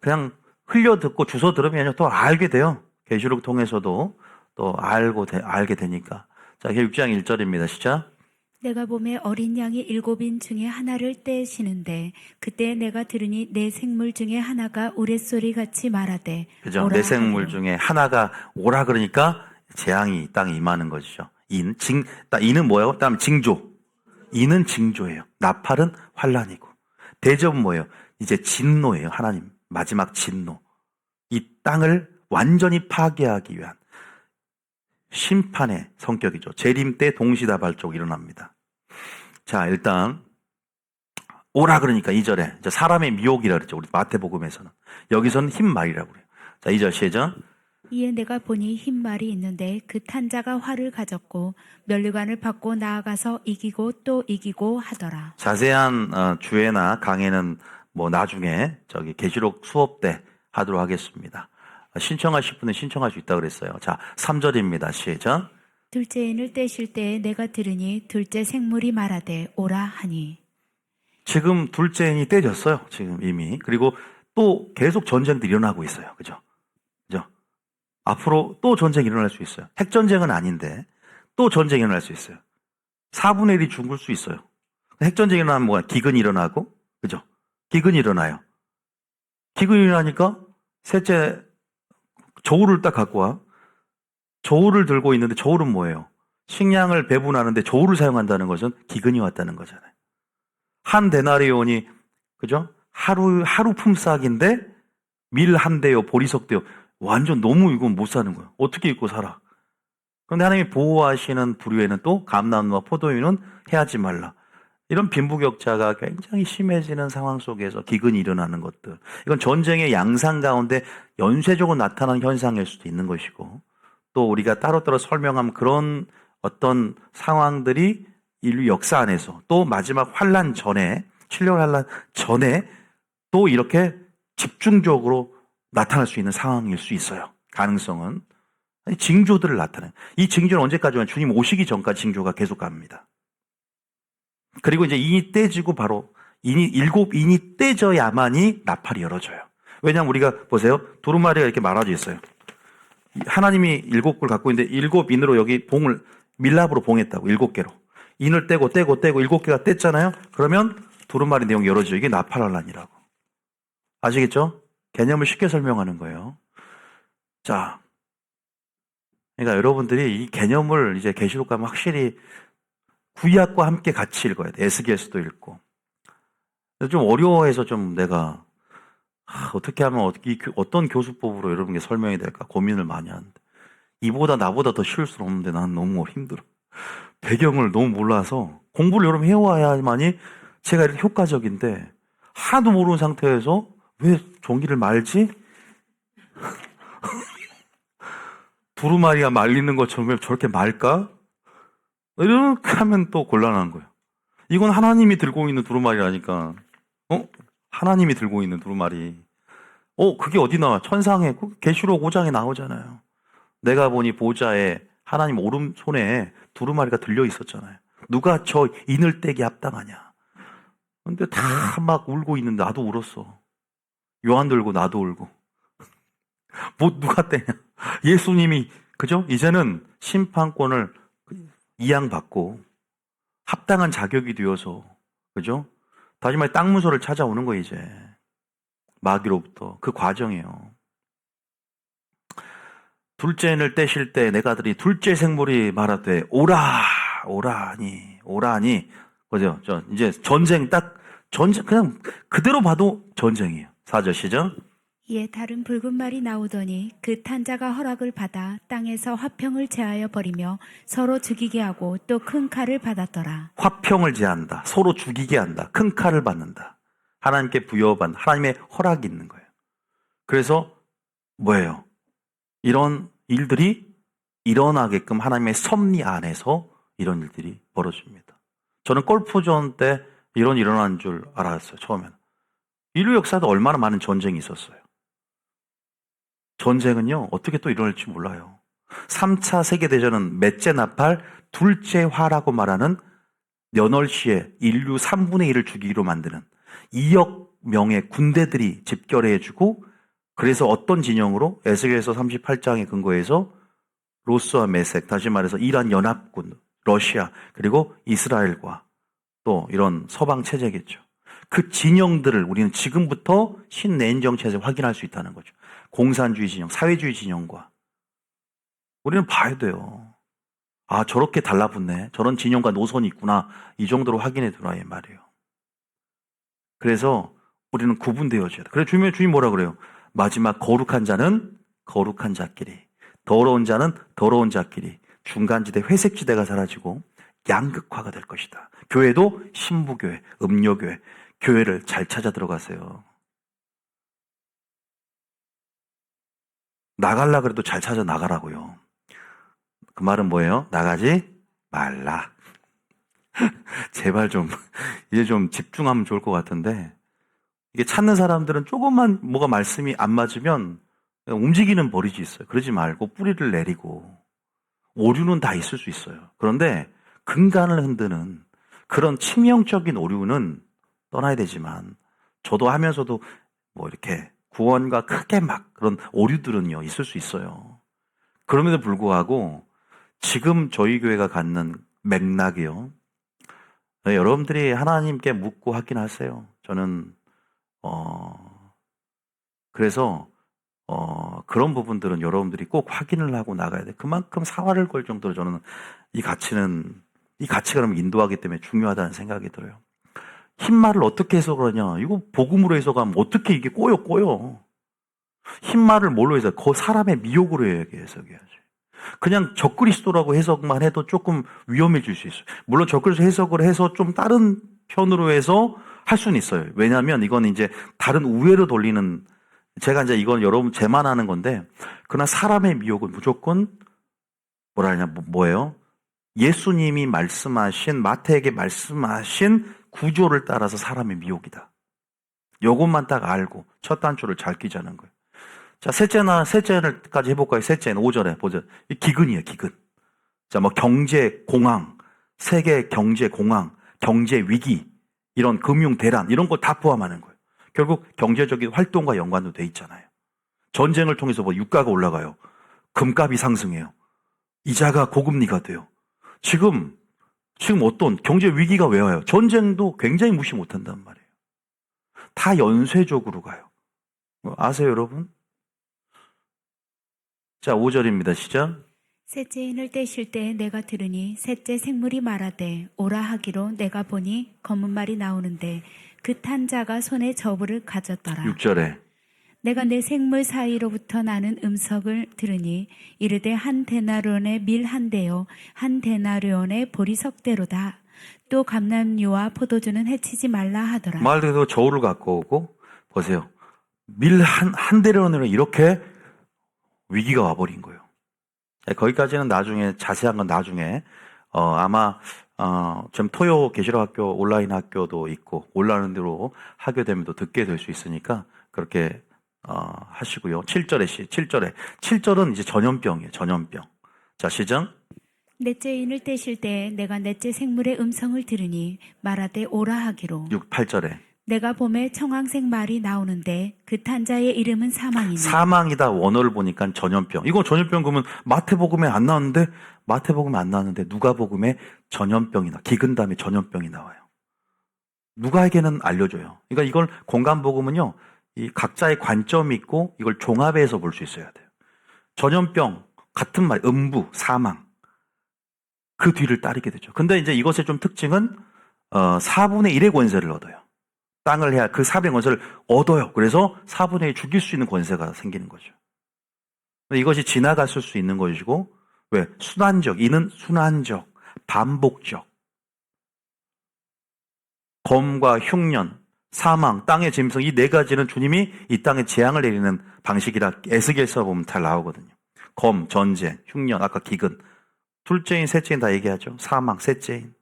그냥 흘려 듣고 주워 들으면 또 알게 돼요. 계시록 통해서도 또 알게 되니까. 자, 계시록 6장 1절입니다. 시작. 내가 봄에 어린 양이 7인 중에 하나를 떼시는데 그때 내가 들으니 내 생물 중에 하나가 우레소리 같이 말하되 그죠? 내 생물 중에 하나가 오라 그러니까 재앙이 땅에 임하는 것이죠. 인은 뭐예요? 다음 징조. 인은 징조예요. 나팔은 환란이고. 대접은 뭐예요? 이제 진노예요. 하나님 마지막 진노. 이 땅을 완전히 파괴하기 위한 심판의 성격이죠. 재림 때 동시다발적으로 일어납니다. 자, 일단 오라 그러니까 2절에 사람의 미혹이라 그랬죠. 우리 마태복음에서는. 여기서는 흰 말이라고 그래요. 자, 2절 시작. 이에 내가 보니 흰 말이 있는데 그 탄 자가 활을 가졌고 면류관을 받고 나아가서 이기고 또 이기고 하더라. 자세한 주회나 강해는 나중에 계시록 수업 때 하도록 하겠습니다. 신청하실 분은 신청할 수 있다고 그랬어요. 자, 3절입니다. 시작. 둘째 인을 떼실 때에 내가 들으니 둘째 생물이 말하되 오라 하니. 지금 둘째 인이 떼졌어요. 지금 이미. 그리고 또 계속 전쟁들이 일어나고 있어요. 그죠? 앞으로 또 전쟁이 일어날 수 있어요. 핵전쟁은 아닌데 또 전쟁이 일어날 수 있어요. 4분의 1이 죽을 수 있어요. 핵전쟁이 일어나면 기근이 일어나고, 그죠? 기근이 일어나요. 기근이 일어나니까 셋째 저울을 딱 갖고 와. 저울을 들고 있는데 저울은 뭐예요? 식량을 배분하는데 저울을 사용한다는 것은 기근이 왔다는 거잖아요. 한 데나리온이, 그죠? 하루 품삯인데 밀 한 대요, 보리석 대요. 완전 너무 이건 못 사는 거예요. 어떻게 입고 살아? 그런데 하나님이 보호하시는 부류에는 또 감람나무와 포도유는 해하지 말라. 이런 빈부격차가 굉장히 심해지는 상황 속에서 기근이 일어나는 것들. 이건 전쟁의 양상 가운데 연쇄적으로 나타나는 현상일 수도 있는 것이고 또 우리가 따로따로 설명한 그런 어떤 상황들이 인류 역사 안에서 또 마지막 환란 전에 7년 환란 전에 또 이렇게 집중적으로 나타날 수 있는 상황일 수 있어요. 가능성은. 징조들을 나타내요. 이 징조는 언제까지 오면 주님 오시기 전까지 징조가 계속 갑니다. 그리고 이제 인이 떼지고 바로 일곱 인이 떼져야만이 나팔이 열어져요. 왜냐하면 우리가 보세요. 두루마리가 이렇게 말아져 있어요. 하나님이 7굴 갖고 있는데 7인으로 여기 봉을 밀랍으로 봉했다고 7개로. 인을 떼고 7개가 뗐잖아요. 그러면 두루마리 내용이 열어져요. 이게 나팔환란이라고. 아시겠죠? 개념을 쉽게 설명하는 거예요. 자, 그러니까 여러분들이 이 개념을 이제 계시록 가면 확실히 구약과 함께 같이 읽어야 돼. 에스겔서도 읽고. 좀 어려워해서 좀 내가 어떻게 하면 어떤 교수법으로 여러분께 설명이 될까 고민을 많이 하는데 이보다 나보다 더 쉬울 수는 없는데 난 너무 힘들어. 배경을 너무 몰라서 공부를 여러분 해와야만이 제가 이렇게 효과적인데 하나도 모르는 상태에서 왜 종이를 말지? 두루마리가 말리는 것처럼 왜 저렇게 말까? 이렇게 하면 또 곤란한 거예요. 이건 하나님이 들고 있는 두루마리라니까. 하나님이 들고 있는 두루마리. 그게 어디 나와? 천상에, 계시록 5장에 나오잖아요. 내가 보니 보좌에 하나님 오른손에 두루마리가 들려 있었잖아요. 누가 저 이늘떼기 합당하냐. 근데 다 막 울고 있는데 나도 울었어. 요한도 울고 나도 울고. 뭐 누가 떼냐. 예수님이, 그죠? 이제는 심판권을 이양받고 합당한 자격이 되어서, 그죠? 다시 말해 땅 문서를 찾아오는 거예요, 이제. 마귀로부터. 그 과정이에요. 둘째인을 떼실 때 내 아들이 둘째 생물이 말하되 오라니. 그죠? 이제 전쟁 그냥 그대로 봐도 전쟁이에요. 4절 시작. 이에 다른 붉은 말이 나오더니 그 탄자가 허락을 받아 땅에서 화평을 제하여 버리며 서로 죽이게 하고 또 큰 칼을 받았더라. 화평을 제한다. 서로 죽이게 한다. 큰 칼을 받는다. 하나님께 부여받는 하나님의 허락이 있는 거예요. 그래서 뭐예요? 이런 일들이 일어나게끔 하나님의 섭리 안에서 이런 일들이 벌어집니다. 저는 골프전 때 이런 일어난 줄 알았어요. 처음에는. 인류 역사도 얼마나 많은 전쟁이 있었어요. 전쟁은요, 어떻게 또 일어날지 몰라요. 3차 세계대전은 맷째 나팔, 둘째 화라고 말하는 연월시에 인류 3분의 1을 죽이기로 만드는 2억 명의 군대들이 집결해주고, 그래서 어떤 진영으로? 에스겔서 38장에 근거해서 로스와 메색, 다시 말해서 이란 연합군, 러시아, 그리고 이스라엘과 또 이런 서방 체제겠죠. 그 진영들을 우리는 지금부터 신내정 체제 확인할 수 있다는 거죠. 공산주의 진영, 사회주의 진영과 우리는 봐야 돼요. 아, 저렇게 달라붙네. 저런 진영과 노선이 있구나. 이 정도로 확인해 두라 이 말이에요. 그래서 우리는 구분되어져야 돼. 그래서 주님 뭐라 그래요? 마지막 거룩한 자는 거룩한 자끼리, 더러운 자는 더러운 자끼리, 중간지대 회색지대가 사라지고 양극화가 될 것이다. 교회도 신부교회, 음료교회, 교회를 잘 찾아 들어가세요. 나갈라 그래도 잘 찾아 나가라고요. 그 말은 뭐예요? 나가지 말라. 제발 이제 좀 집중하면 좋을 것 같은데, 이게 찾는 사람들은 조금만 뭐가 말씀이 안 맞으면 움직이는 버릇이 있어요. 그러지 말고 뿌리를 내리고, 오류는 다 있을 수 있어요. 그런데 근간을 흔드는 그런 치명적인 오류는 떠나야 되지만, 저도 하면서도 뭐 이렇게 구원과 크게 막 그런 오류들은요, 있을 수 있어요. 그럼에도 불구하고 지금 저희 교회가 갖는 맥락이요. 네, 여러분들이 하나님께 묻고 확인하세요. 저는 그래서 그런 부분들은 여러분들이 꼭 확인을 하고 나가야 돼. 그만큼 사활을 걸 정도로 저는 이 가치가 그럼 인도하기 때문에 중요하다는 생각이 들어요. 흰말을 어떻게 해석하냐? 이거 복음으로 해석하면 어떻게 이게 꼬여. 흰말을 뭘로 해석? 그 사람의 미혹으로 해석해야지. 그냥 적그리스도라고 해석만 해도 조금 위험해질 수 있어요. 물론 적그리스도 해석을 해서 좀 다른 편으로 해서 할 수는 있어요. 왜냐하면 이건 이제 다른 우회로 돌리는, 제가 이제 이건 여러분 제만 하는 건데, 그러나 사람의 미혹은 무조건 뭐예요? 예수님이 말씀하신, 마태에게 말씀하신 구조를 따라서 사람의 미혹이다. 요것만 딱 알고 첫 단추를 잘 끼자는 거예요. 자, 셋째는까지 해볼까요? 셋째는 5절에 보죠. 기근이에요, 기근. 자, 뭐 경제 공황, 세계 경제 공황, 경제 위기, 이런 금융 대란, 이런 걸 다 포함하는 거예요. 결국 경제적인 활동과 연관도 돼 있잖아요. 전쟁을 통해서 뭐 유가가 올라가요. 금값이 상승해요. 이자가 고금리가 돼요. 지금 어떤 경제 위기가 왜 와요? 전쟁도 굉장히 무시 못한단 말이에요. 다 연쇄적으로 가요. 아세요, 여러분? 자, 5절입니다. 시작. 셋째 인을 떼실 때 내가 들으니 셋째 생물이 말하되 오라 하기로 내가 보니 검은 말이 나오는데 그 탄 자가 손에 저부를 가졌더라. 6절에 내가 내 생물 사이로부터 나는 음성을 들으니 이르되 한 데나리온의 밀 한 대요 한 데나리온의 보리 석대로다. 또 감람류와 포도주는 해치지 말라 하더라. 말 그대로 저울을 갖고 오고 보세요. 밀 한 대로는 이렇게 위기가 와버린 거예요. 거기까지는 나중에 자세한 건 나중에 아마 지금 토요 계시록학교 온라인 학교도 있고 올라오는 대로 하게 되면 또 듣게 될 수 있으니까 그렇게 하시고요. 7절은 이제 전염병이에요. 전염병. 자, 시작. 넷째 인을 떼실 때 내가 넷째 생물의 음성을 들으니 말하되 오라 하기로 8절에 내가 봄에 청황색 말이 나오는데 그 탄자의 이름은 사망이니 사망이다. 원어를 보니까 전염병. 이거 전염병 그러면 마태복음에 안 나왔는데 누가복음에 전염병이나 기근 다음에 전염병이 나와요. 누가에게는 알려줘요. 그러니까 이걸 공간복음은요. 이 각자의 관점이 있고 이걸 종합해서 볼 수 있어야 돼요. 전염병 같은 말, 음부, 사망 그 뒤를 따르게 되죠. 근데 이제 이것의 좀 특징은 4분의 1의 권세를 얻어요. 땅을 해야 그 4분의 1의 권세를 얻어요. 그래서 4분의 1 죽일 수 있는 권세가 생기는 거죠. 이것이 지나갔을 수 있는 것이고 왜? 이는 순환적, 반복적. 검과 흉년, 사망, 땅의 짐승 이 네 가지는 주님이 이 땅에 재앙을 내리는 방식이라 에스겔서 보면 잘 나오거든요. 검, 전쟁, 흉년, 아까 기근. 둘째인, 셋째인 다 얘기하죠. 사망, 셋째인.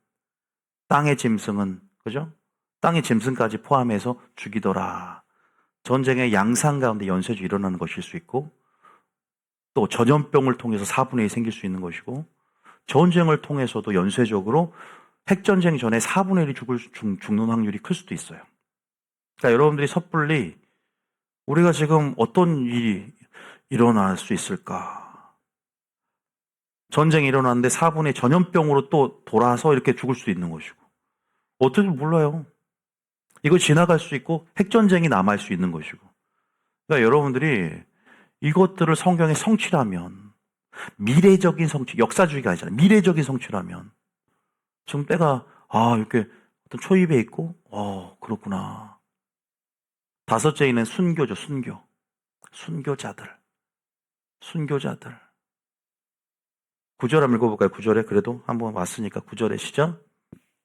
땅의 짐승은 그죠? 땅의 짐승까지 포함해서 죽이더라. 전쟁의 양상 가운데 연쇄적으로 일어나는 것일 수 있고 또 전염병을 통해서 4분의 1이 생길 수 있는 것이고 전쟁을 통해서도 연쇄적으로 핵전쟁 전에 4분의 1이 죽는 확률이 클 수도 있어요. 그러니까 여러분들이 섣불리 우리가 지금 어떤 일이 일어날 수 있을까? 전쟁이 일어났는데 4분의 1 전염병으로 또 돌아서 이렇게 죽을 수 있는 것이고 어떻게 몰라요. 이거 지나갈 수 있고 핵전쟁이 남아있을 수 있는 것이고 그러니까 여러분들이 이것들을 성경에 성취라면 미래적인 성취, 역사주의가 아니잖아요. 미래적인 성취라면 지금 때가 이렇게 어떤 초입에 있고 그렇구나. 다섯째는 순교죠. 순교자들 9절 한번 읽어볼까요? 9절에 그래도 한번 왔으니까 9절에 시작.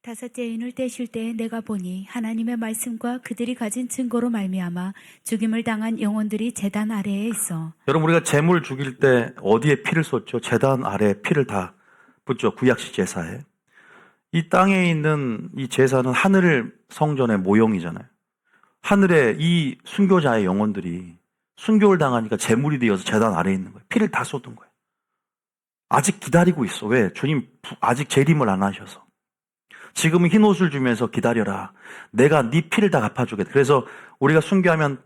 다섯째 인을 떼실 때 내가 보니 하나님의 말씀과 그들이 가진 증거로 말미암아 죽임을 당한 영혼들이 제단 아래에 있어. 여러분 우리가 제물 죽일 때 어디에 피를 쏟죠? 제단 아래에 피를 다 붓죠. 구약시 제사에. 이 땅에 있는 이 제사는 하늘 성전의 모형이잖아요. 하늘에 이 순교자의 영혼들이 순교를 당하니까 제물이 되어서 제단 아래에 있는 거예요. 피를 다 쏟은 거예요. 아직 기다리고 있어. 왜? 주님 아직 재림을 안 하셔서. 지금은 흰 옷을 주면서 기다려라. 내가 네 피를 다 갚아주겠다. 그래서 우리가 순교하면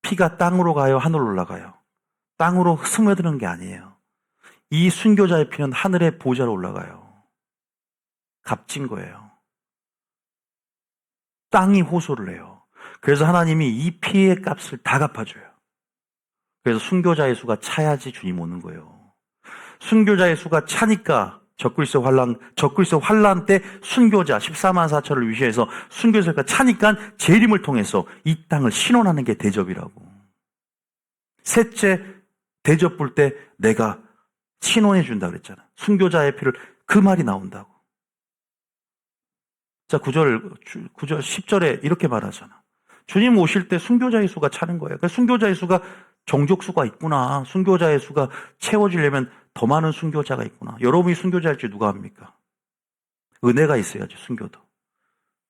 피가 땅으로 가요? 하늘로 올라가요? 땅으로 스며드는 게 아니에요. 이 순교자의 피는 하늘의 보좌로 올라가요. 값진 거예요. 땅이 호소를 해요. 그래서 하나님이 이 피의 값을 다 갚아줘요. 그래서 순교자의 수가 차야지 주님 오는 거예요. 순교자의 수가 차니까 적그리스도 환란 때 순교자 14만 4천을 위시해서 순교자가 차니까 재림을 통해서 이 땅을 신원하는 게 대접이라고. 셋째 대접 볼 때 내가 신원해 준다 그랬잖아. 순교자의 피를 그 말이 나온다고. 자, 9절 10절에 이렇게 말하잖아. 주님 오실 때 순교자의 수가 차는 거예요. 그러니까 순교자의 수가 종족수가 있구나. 순교자의 수가 채워지려면 더 많은 순교자가 있구나. 여러분이 순교자일지 누가 합니까? 은혜가 있어야지 순교도.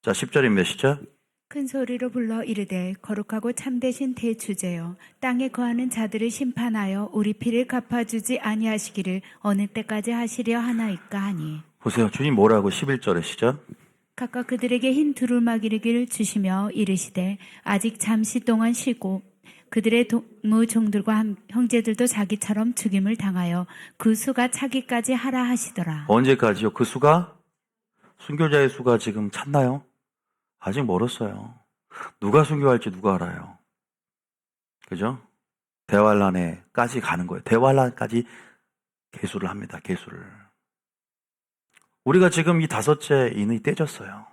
자, 10절인 몇 시죠? 큰 소리로 불러 이르되 거룩하고 참되신 대주제여 땅에 거하는 자들을 심판하여 우리 피를 갚아주지 아니하시기를 어느 때까지 하시려 하나이까 하니. 보세요. 주님 뭐라고 11절에 시작. 각각 그들에게 흰 두루마기를 주시며 이르시되 아직 잠시 동안 쉬고 그들의 동무종들과 형제들도 자기처럼 죽임을 당하여 그 수가 차기까지 하라 하시더라. 언제까지요? 그 수가? 순교자의 수가 지금 찼나요? 아직 멀었어요. 누가 순교할지 누가 알아요. 그죠? 대환란에까지 가는 거예요. 대환란까지 계수를 합니다. 계수를. 우리가 지금 이 5째 인이 떼졌어요.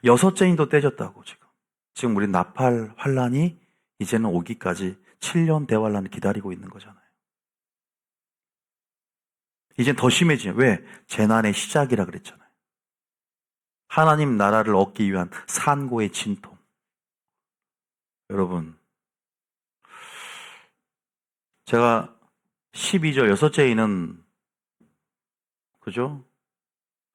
6째 인도 떼졌다고 지금. 지금 우리 나팔 환란이 이제는 오기까지 7년 대환란을 기다리고 있는 거잖아요. 이젠 더 심해지죠. 왜? 재난의 시작이라 그랬잖아요. 하나님 나라를 얻기 위한 산고의 진통. 여러분, 제가 12절 6째 인은 그죠?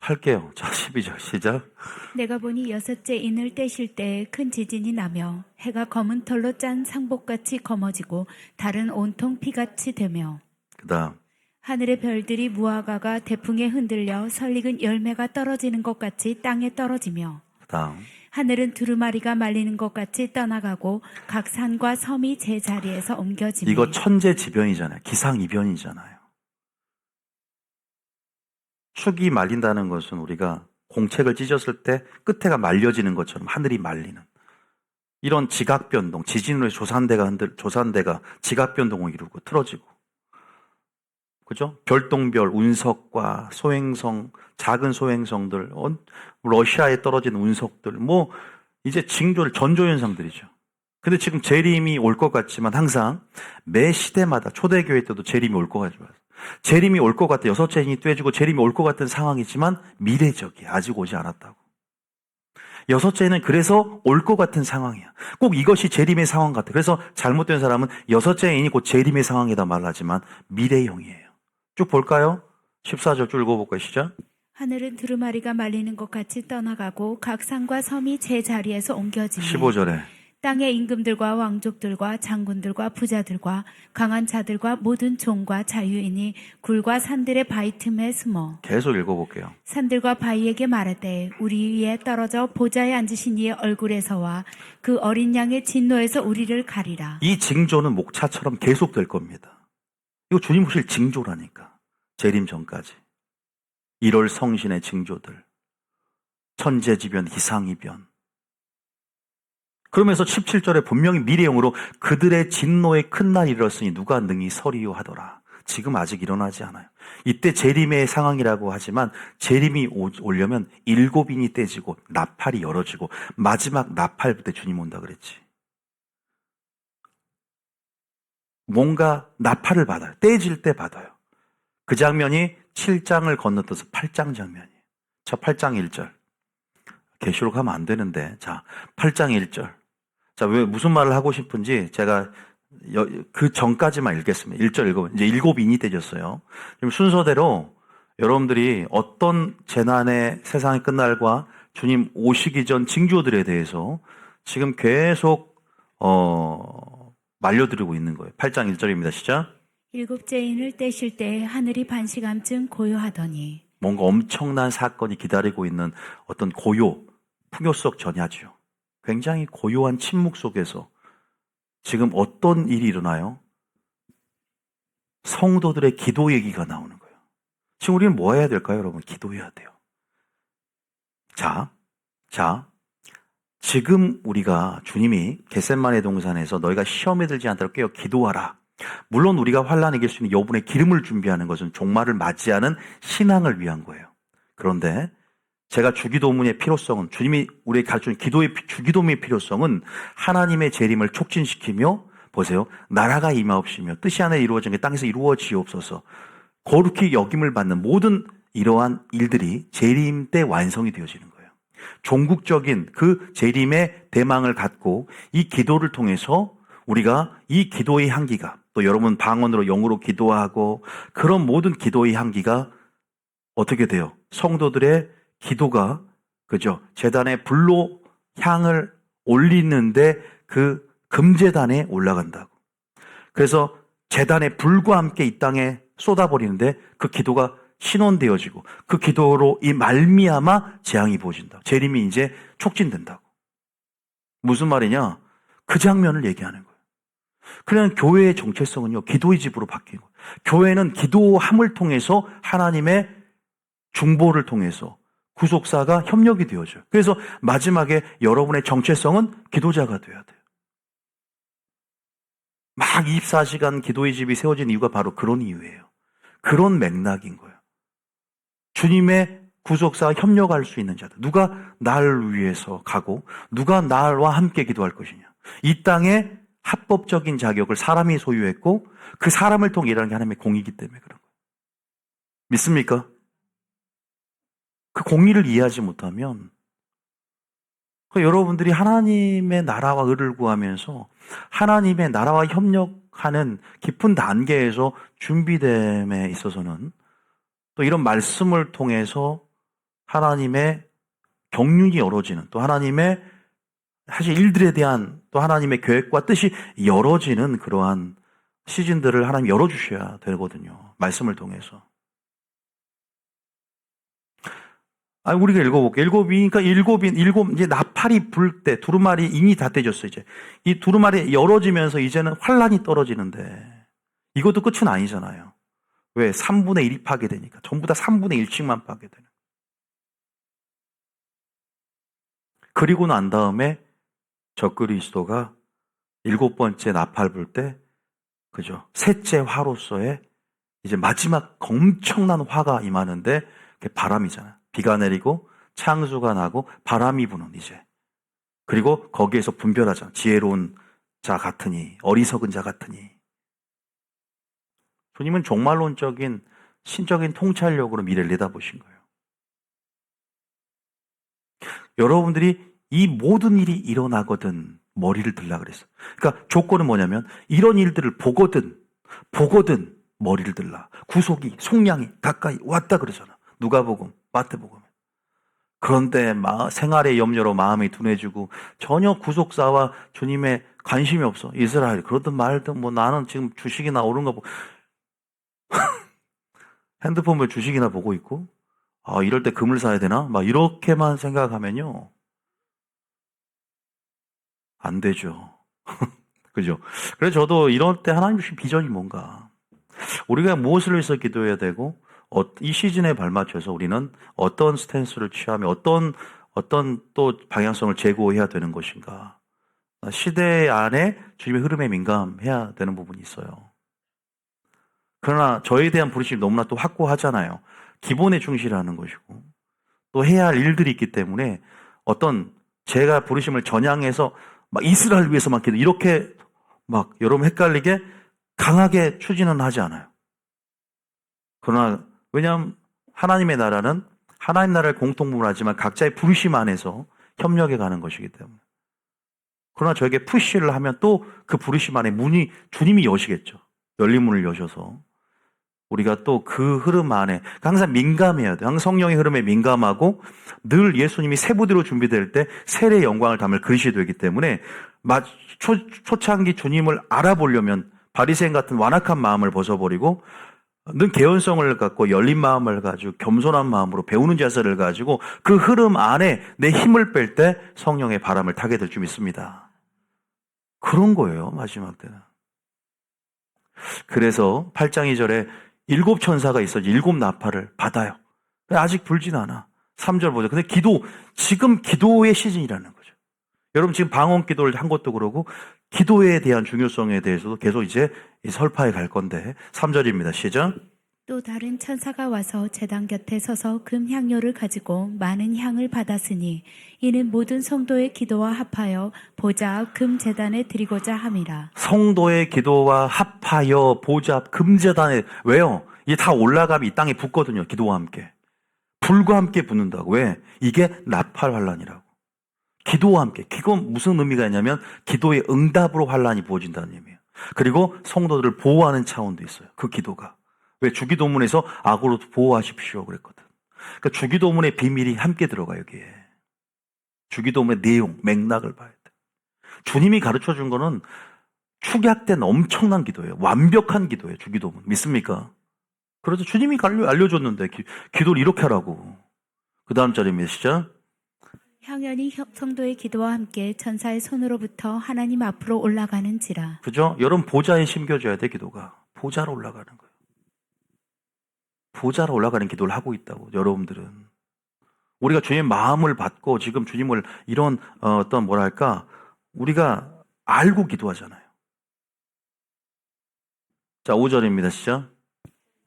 할게요. 자, 12절 시작. 내가 보니 6째 인을 떼실 때 큰 지진이 나며 해가 검은 털로 짠 상복같이 검어지고 달은 온통 피같이 되며 그 다음 하늘의 별들이 무화과가 대풍에 흔들려 설익은 열매가 떨어지는 것 같이 땅에 떨어지며 그 다음 하늘은 두루마리가 말리는 것 같이 떠나가고 각 산과 섬이 제 자리에서 옮겨지며 이거 천재지변이잖아요. 기상이변이잖아요. 축이 말린다는 것은 우리가 공책을 찢었을 때 끝에가 말려지는 것처럼 하늘이 말리는 이런 지각변동, 지진으로 조산대가 지각변동을 이루고 틀어지고 그죠? 별똥별, 운석과 소행성, 작은 소행성들, 러시아에 떨어진 운석들, 이제 징조를 전조현상들이죠. 근데 지금 재림이 올 것 같지만 항상 매 시대마다 초대교회 때도 재림이 올 것 같아요. 재림이 올 것 같아. 6째 인이 떼지고 재림이 올 것 같은 상황이지만 미래적이야. 아직 오지 않았다고. 6째 인은 그래서 올 것 같은 상황이야. 꼭 이것이 재림의 상황 같아. 그래서 잘못된 사람은 6째 인이 곧 재림의 상황이다 말하지만 미래형이에요. 쭉 볼까요? 14절 쭉 읽어볼까요? 시작. 하늘은 두루마리가 말리는 것 같이 떠나가고 각 산과 섬이 제 자리에서 옮겨지며 15절에 땅의 임금들과 왕족들과 장군들과 부자들과 강한 자들과 모든 종과 자유인이 굴과 산들의 바위 틈에 숨어 계속 읽어볼게요. 산들과 바위에게 말하되 우리 위에 떨어져 보좌에 앉으신 이의 얼굴에서와 그 어린 양의 진노에서 우리를 가리라. 이 징조는 목차처럼 계속될 겁니다. 이거 주님 오실 징조라니까. 재림 전까지. 1월 성신의 징조들. 천재지변, 기상이변. 그러면서 17절에 분명히 미래형으로 그들의 진노의 큰 날이 이르렀으니 누가 능히 서리요 하더라. 지금 아직 일어나지 않아요. 이때 재림의 상황이라고 하지만 재림이 오려면 7인이 떼지고 나팔이 열어지고 마지막 나팔 때 주님 온다 그랬지. 뭔가 나팔을 받아요. 떼질 때 받아요. 그 장면이 7장을 건너뛰어서 8장 장면이에요. 자, 8장 1절. 계시록 하면 안 되는데. 자, 8장 1절. 자, 왜 무슨 말을 하고 싶은지 제가 그 전까지만 읽겠습니다. 1절 읽어보면 이제 7인이 떼졌어요. 지금 순서대로 여러분들이 어떤 재난의 세상의 끝날과 주님 오시기 전 징조들에 대해서 지금 계속 말려드리고 있는 거예요. 8장 1절입니다. 시작. 7째 인을 떼실 때 하늘이 반시간쯤 고요하더니 뭔가 엄청난 사건이 기다리고 있는 어떤 고요, 풍요 속 전야죠. 굉장히 고요한 침묵 속에서 지금 어떤 일이 일어나요? 성도들의 기도 얘기가 나오는 거예요. 지금 우리는 뭐 해야 될까요, 여러분? 기도해야 돼요. 자, 지금 우리가 주님이 겟셋마네 동산에서 너희가 시험에 들지 않도록 깨어 기도하라. 물론 우리가 환난 이길 수 있는 여분의 기름을 준비하는 것은 종말을 맞이하는 신앙을 위한 거예요. 그런데 제가 주기도문의 필요성은 주님이 우리에게 가르쳐준 기도의 주기도문의 필요성은 하나님의 재림을 촉진시키며 보세요. 나라가 임하옵시며 뜻이 하늘에 이루어진 게 땅에서 이루어지옵소서. 거룩히 여김을 받는 모든 이러한 일들이 재림 때 완성이 되어지는 거예요. 종국적인 그 재림의 대망을 갖고 이 기도를 통해서 우리가 이 기도의 향기가 또 여러분 방언으로 영으로 기도하고 그런 모든 기도의 향기가 어떻게 돼요? 성도들의 기도가 그죠? 제단에 불로 향을 올리는데 그 금제단에 올라간다고. 그래서 제단의 불과 함께 이 땅에 쏟아버리는데 그 기도가 신원되어지고 그 기도로 이 말미암아 재앙이 부어진다. 재림이 이제 촉진된다고. 무슨 말이냐? 그 장면을 얘기하는 거예요. 그냥 교회의 정체성은요, 기도의 집으로 바뀐 거예요. 교회는 기도함을 통해서 하나님의 중보를 통해서 구속사가 협력이 되어져요. 그래서 마지막에 여러분의 정체성은 기도자가 돼야 돼요. 막 24시간 기도의 집이 세워진 이유가 바로 그런 이유예요. 그런 맥락인 거예요. 주님의 구속사와 협력할 수 있는 자들. 누가 날 위해서 가고 누가 나와 함께 기도할 것이냐. 이 땅에 합법적인 자격을 사람이 소유했고 그 사람을 통해 일하는 게 하나님의 공이기 때문에 그런 거예요. 믿습니까? 그 공의를 이해하지 못하면 여러분들이 하나님의 나라와 의를 구하면서 하나님의 나라와 협력하는 깊은 단계에서 준비됨에 있어서는 또 이런 말씀을 통해서 하나님의 경륜이 열어지는 또 하나님의 사실 일들에 대한 또 하나님의 계획과 뜻이 열어지는 그러한 시즌들을 하나님 열어주셔야 되거든요. 말씀을 통해서. 우리가 읽어볼게요. 일곱, 이제 나팔이 불 때, 두루마리 인이 다 떼졌어, 이제. 이 두루마리 열어지면서 이제는 환란이 떨어지는데, 이것도 끝은 아니잖아요. 왜? 3분의 1이 파괴되니까. 전부 다 3분의 1씩만 파괴되는. 그리고 난 다음에 적그리스도가 7번째 나팔 불 때, 그죠? 셋째 화로서의 이제 마지막 엄청난 화가 임하는데, 그게 바람이잖아요. 비가 내리고 창수가 나고 바람이 부는 이제. 그리고 거기에서 분별하자. 지혜로운 자 같으니 어리석은 자 같으니. 주님은 종말론적인 신적인 통찰력으로 미래를 내다보신 거예요. 여러분들이 이 모든 일이 일어나거든 머리를 들라 그랬어요. 그러니까 조건은 뭐냐면 이런 일들을 보거든 머리를 들라. 구속이 속량이 가까이 왔다 그러잖아. 누가복음, 마태복음. 그런데 생활의 염려로 마음이 둔해지고 전혀 구속사와 주님의 관심이 없어. 이스라엘 그러든 말든 나는 지금 주식이나 오른 거 보고 핸드폰 보면 주식이나 보고 있고 이럴 때 금을 사야 되나? 이렇게만 생각하면요. 안 되죠. 그죠? 그래서 저도 이럴 때 하나님 주신 비전이 뭔가. 우리가 무엇을 위해서 기도해야 되고 이 시즌에 발맞춰서 우리는 어떤 스탠스를 취하며 어떤 또 방향성을 제고해야 되는 것인가. 시대 안에 주님의 흐름에 민감해야 되는 부분이 있어요. 그러나 저에 대한 부르심이 너무나 또 확고하잖아요. 기본에 충실하는 것이고 또 해야 할 일들이 있기 때문에 어떤 제가 부르심을 전향해서 이스라엘 위해서만 기도 이렇게 여러분 헷갈리게 강하게 추진은 하지 않아요. 그러나 왜냐하면 하나님의 나라는 하나님 나라를 공통분하지만 각자의 부르심 안에서 협력해 가는 것이기 때문에. 그러나 저에게 푸시를 하면 또 그 부르심 안에 문이 주님이 여시겠죠. 열린 문을 여셔서 우리가 또 그 흐름 안에 항상 민감해야 돼요. 항상 성령의 흐름에 민감하고 늘 예수님이 세부대로 준비될 때 세례의 영광을 담을 그릇이 되기 때문에 초창기 주님을 알아보려면 바리새인 같은 완악한 마음을 벗어버리고 늘 개연성을 갖고 열린 마음을 가지고 겸손한 마음으로 배우는 자세를 가지고 그 흐름 안에 내 힘을 뺄 때 성령의 바람을 타게 될 줄 믿습니다. 그런 거예요. 마지막 때는. 그래서 8장 2절에 7 천사가 있어야지 7 나팔을 받아요. 아직 불진 않아. 3절 보죠. 근데 지금 기도의 시즌이라는 거죠. 여러분 지금 방언 기도를 한 것도 그러고 기도에 대한 중요성에 대해서도 계속 이제 설파해 갈 건데 3절입니다. 시작. 또 다른 천사가 와서 제단 곁에 서서 금 향료를 가지고 많은 향을 받았으니 이는 모든 성도의 기도와 합하여 보좌 앞 금 제단에 드리고자 함이라. 성도의 기도와 합하여 보좌 앞 금 제단에 왜요? 이게 다 올라가면 이 땅에 붙거든요. 기도와 함께. 불과 함께 붙는다고. 왜? 이게 나팔 환란이라고. 기도와 함께. 그건 무슨 의미가 있냐면 기도의 응답으로 환란이 부어진다는 의미예요. 그리고 성도들을 보호하는 차원도 있어요. 그 기도가. 왜? 주기도문에서 악으로 보호하십시오 그랬거든. 그러니까 주기도문의 비밀이 함께 들어가 여기에. 주기도문의 내용, 맥락을 봐야 돼. 주님이 가르쳐준 거는 축약된 엄청난 기도예요. 완벽한 기도예요. 주기도문. 믿습니까? 그래서 주님이 알려줬는데 기도를 이렇게 하라고. 그 다음 절입니다. 시작. 향연이 성도의 기도와 함께 천사의 손으로부터 하나님 앞으로 올라가는지라. 그죠? 여러분 보좌에 심겨져야 돼 기도가. 보좌로 올라가는 거예요. 보좌로 올라가는 기도를 하고 있다고 여러분들은. 우리가 주님의 마음을 받고 지금 주님을 이런 우리가 알고 기도하잖아요. 자 5절입니다. 시작.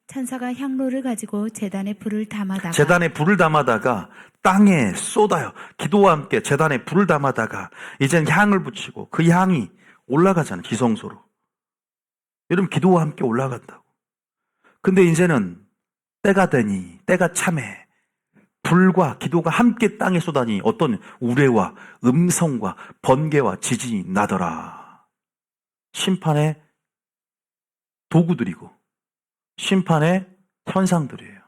천사가 향로를 가지고 제단에 불을 담아다가 제단에 불을 담아다가 땅에 쏟아요. 기도와 함께 제단에 불을 담아다가 이제는 향을 붙이고 그 향이 올라가잖아요. 지성소로. 여러분 기도와 함께 올라간다고. 근데 이제는 때가 되니 때가 참해 불과 기도가 함께 땅에 쏟아니 어떤 우레와 음성과 번개와 지진이 나더라. 심판의 도구들이고 심판의 현상들이에요.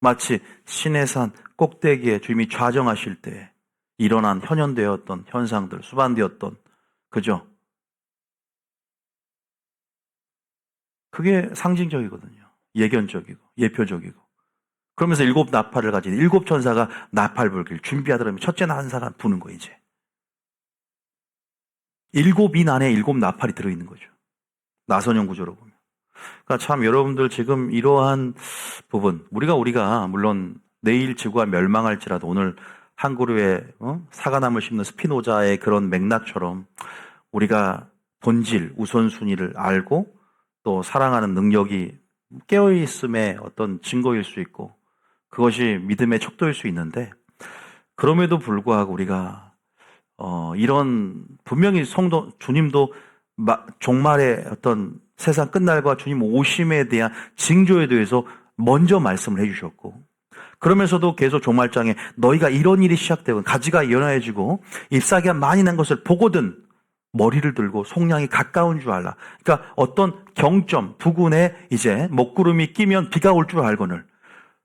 마치 시내산 꼭대기에 주님이 좌정하실 때 일어난 현현되었던 현상들, 수반되었던 그죠? 그게 상징적이거든요. 예견적이고 예표적이고. 그러면서 7 나팔을 가진 7 천사가 나팔 불길 준비하더라면 첫째 나사가 부는 거예요. 이제 7인 안에 7 나팔이 들어있는 거죠. 나선형 구조로 보면. 그러니까 참 여러분들 지금 이러한 부분 우리가 물론 내일 지구가 멸망할지라도 오늘 한 그루에 사과나무 심는 스피노자의 그런 맥락처럼 우리가 본질 우선순위를 알고 또 사랑하는 능력이 깨어있음의 어떤 증거일 수 있고 그것이 믿음의 척도일 수 있는데 그럼에도 불구하고 우리가 이런 분명히 성도 주님도 종말의 어떤 세상 끝날과 주님 오심에 대한 징조에 대해서 먼저 말씀을 해주셨고 그러면서도 계속 종말장에 너희가 이런 일이 시작되고 가지가 연화해지고 잎사귀가 많이 난 것을 보거든 머리를 들고 속량이 가까운 줄 알라. 그러니까 어떤 경점 부근에 이제 먹구름이 끼면 비가 올 줄 알거늘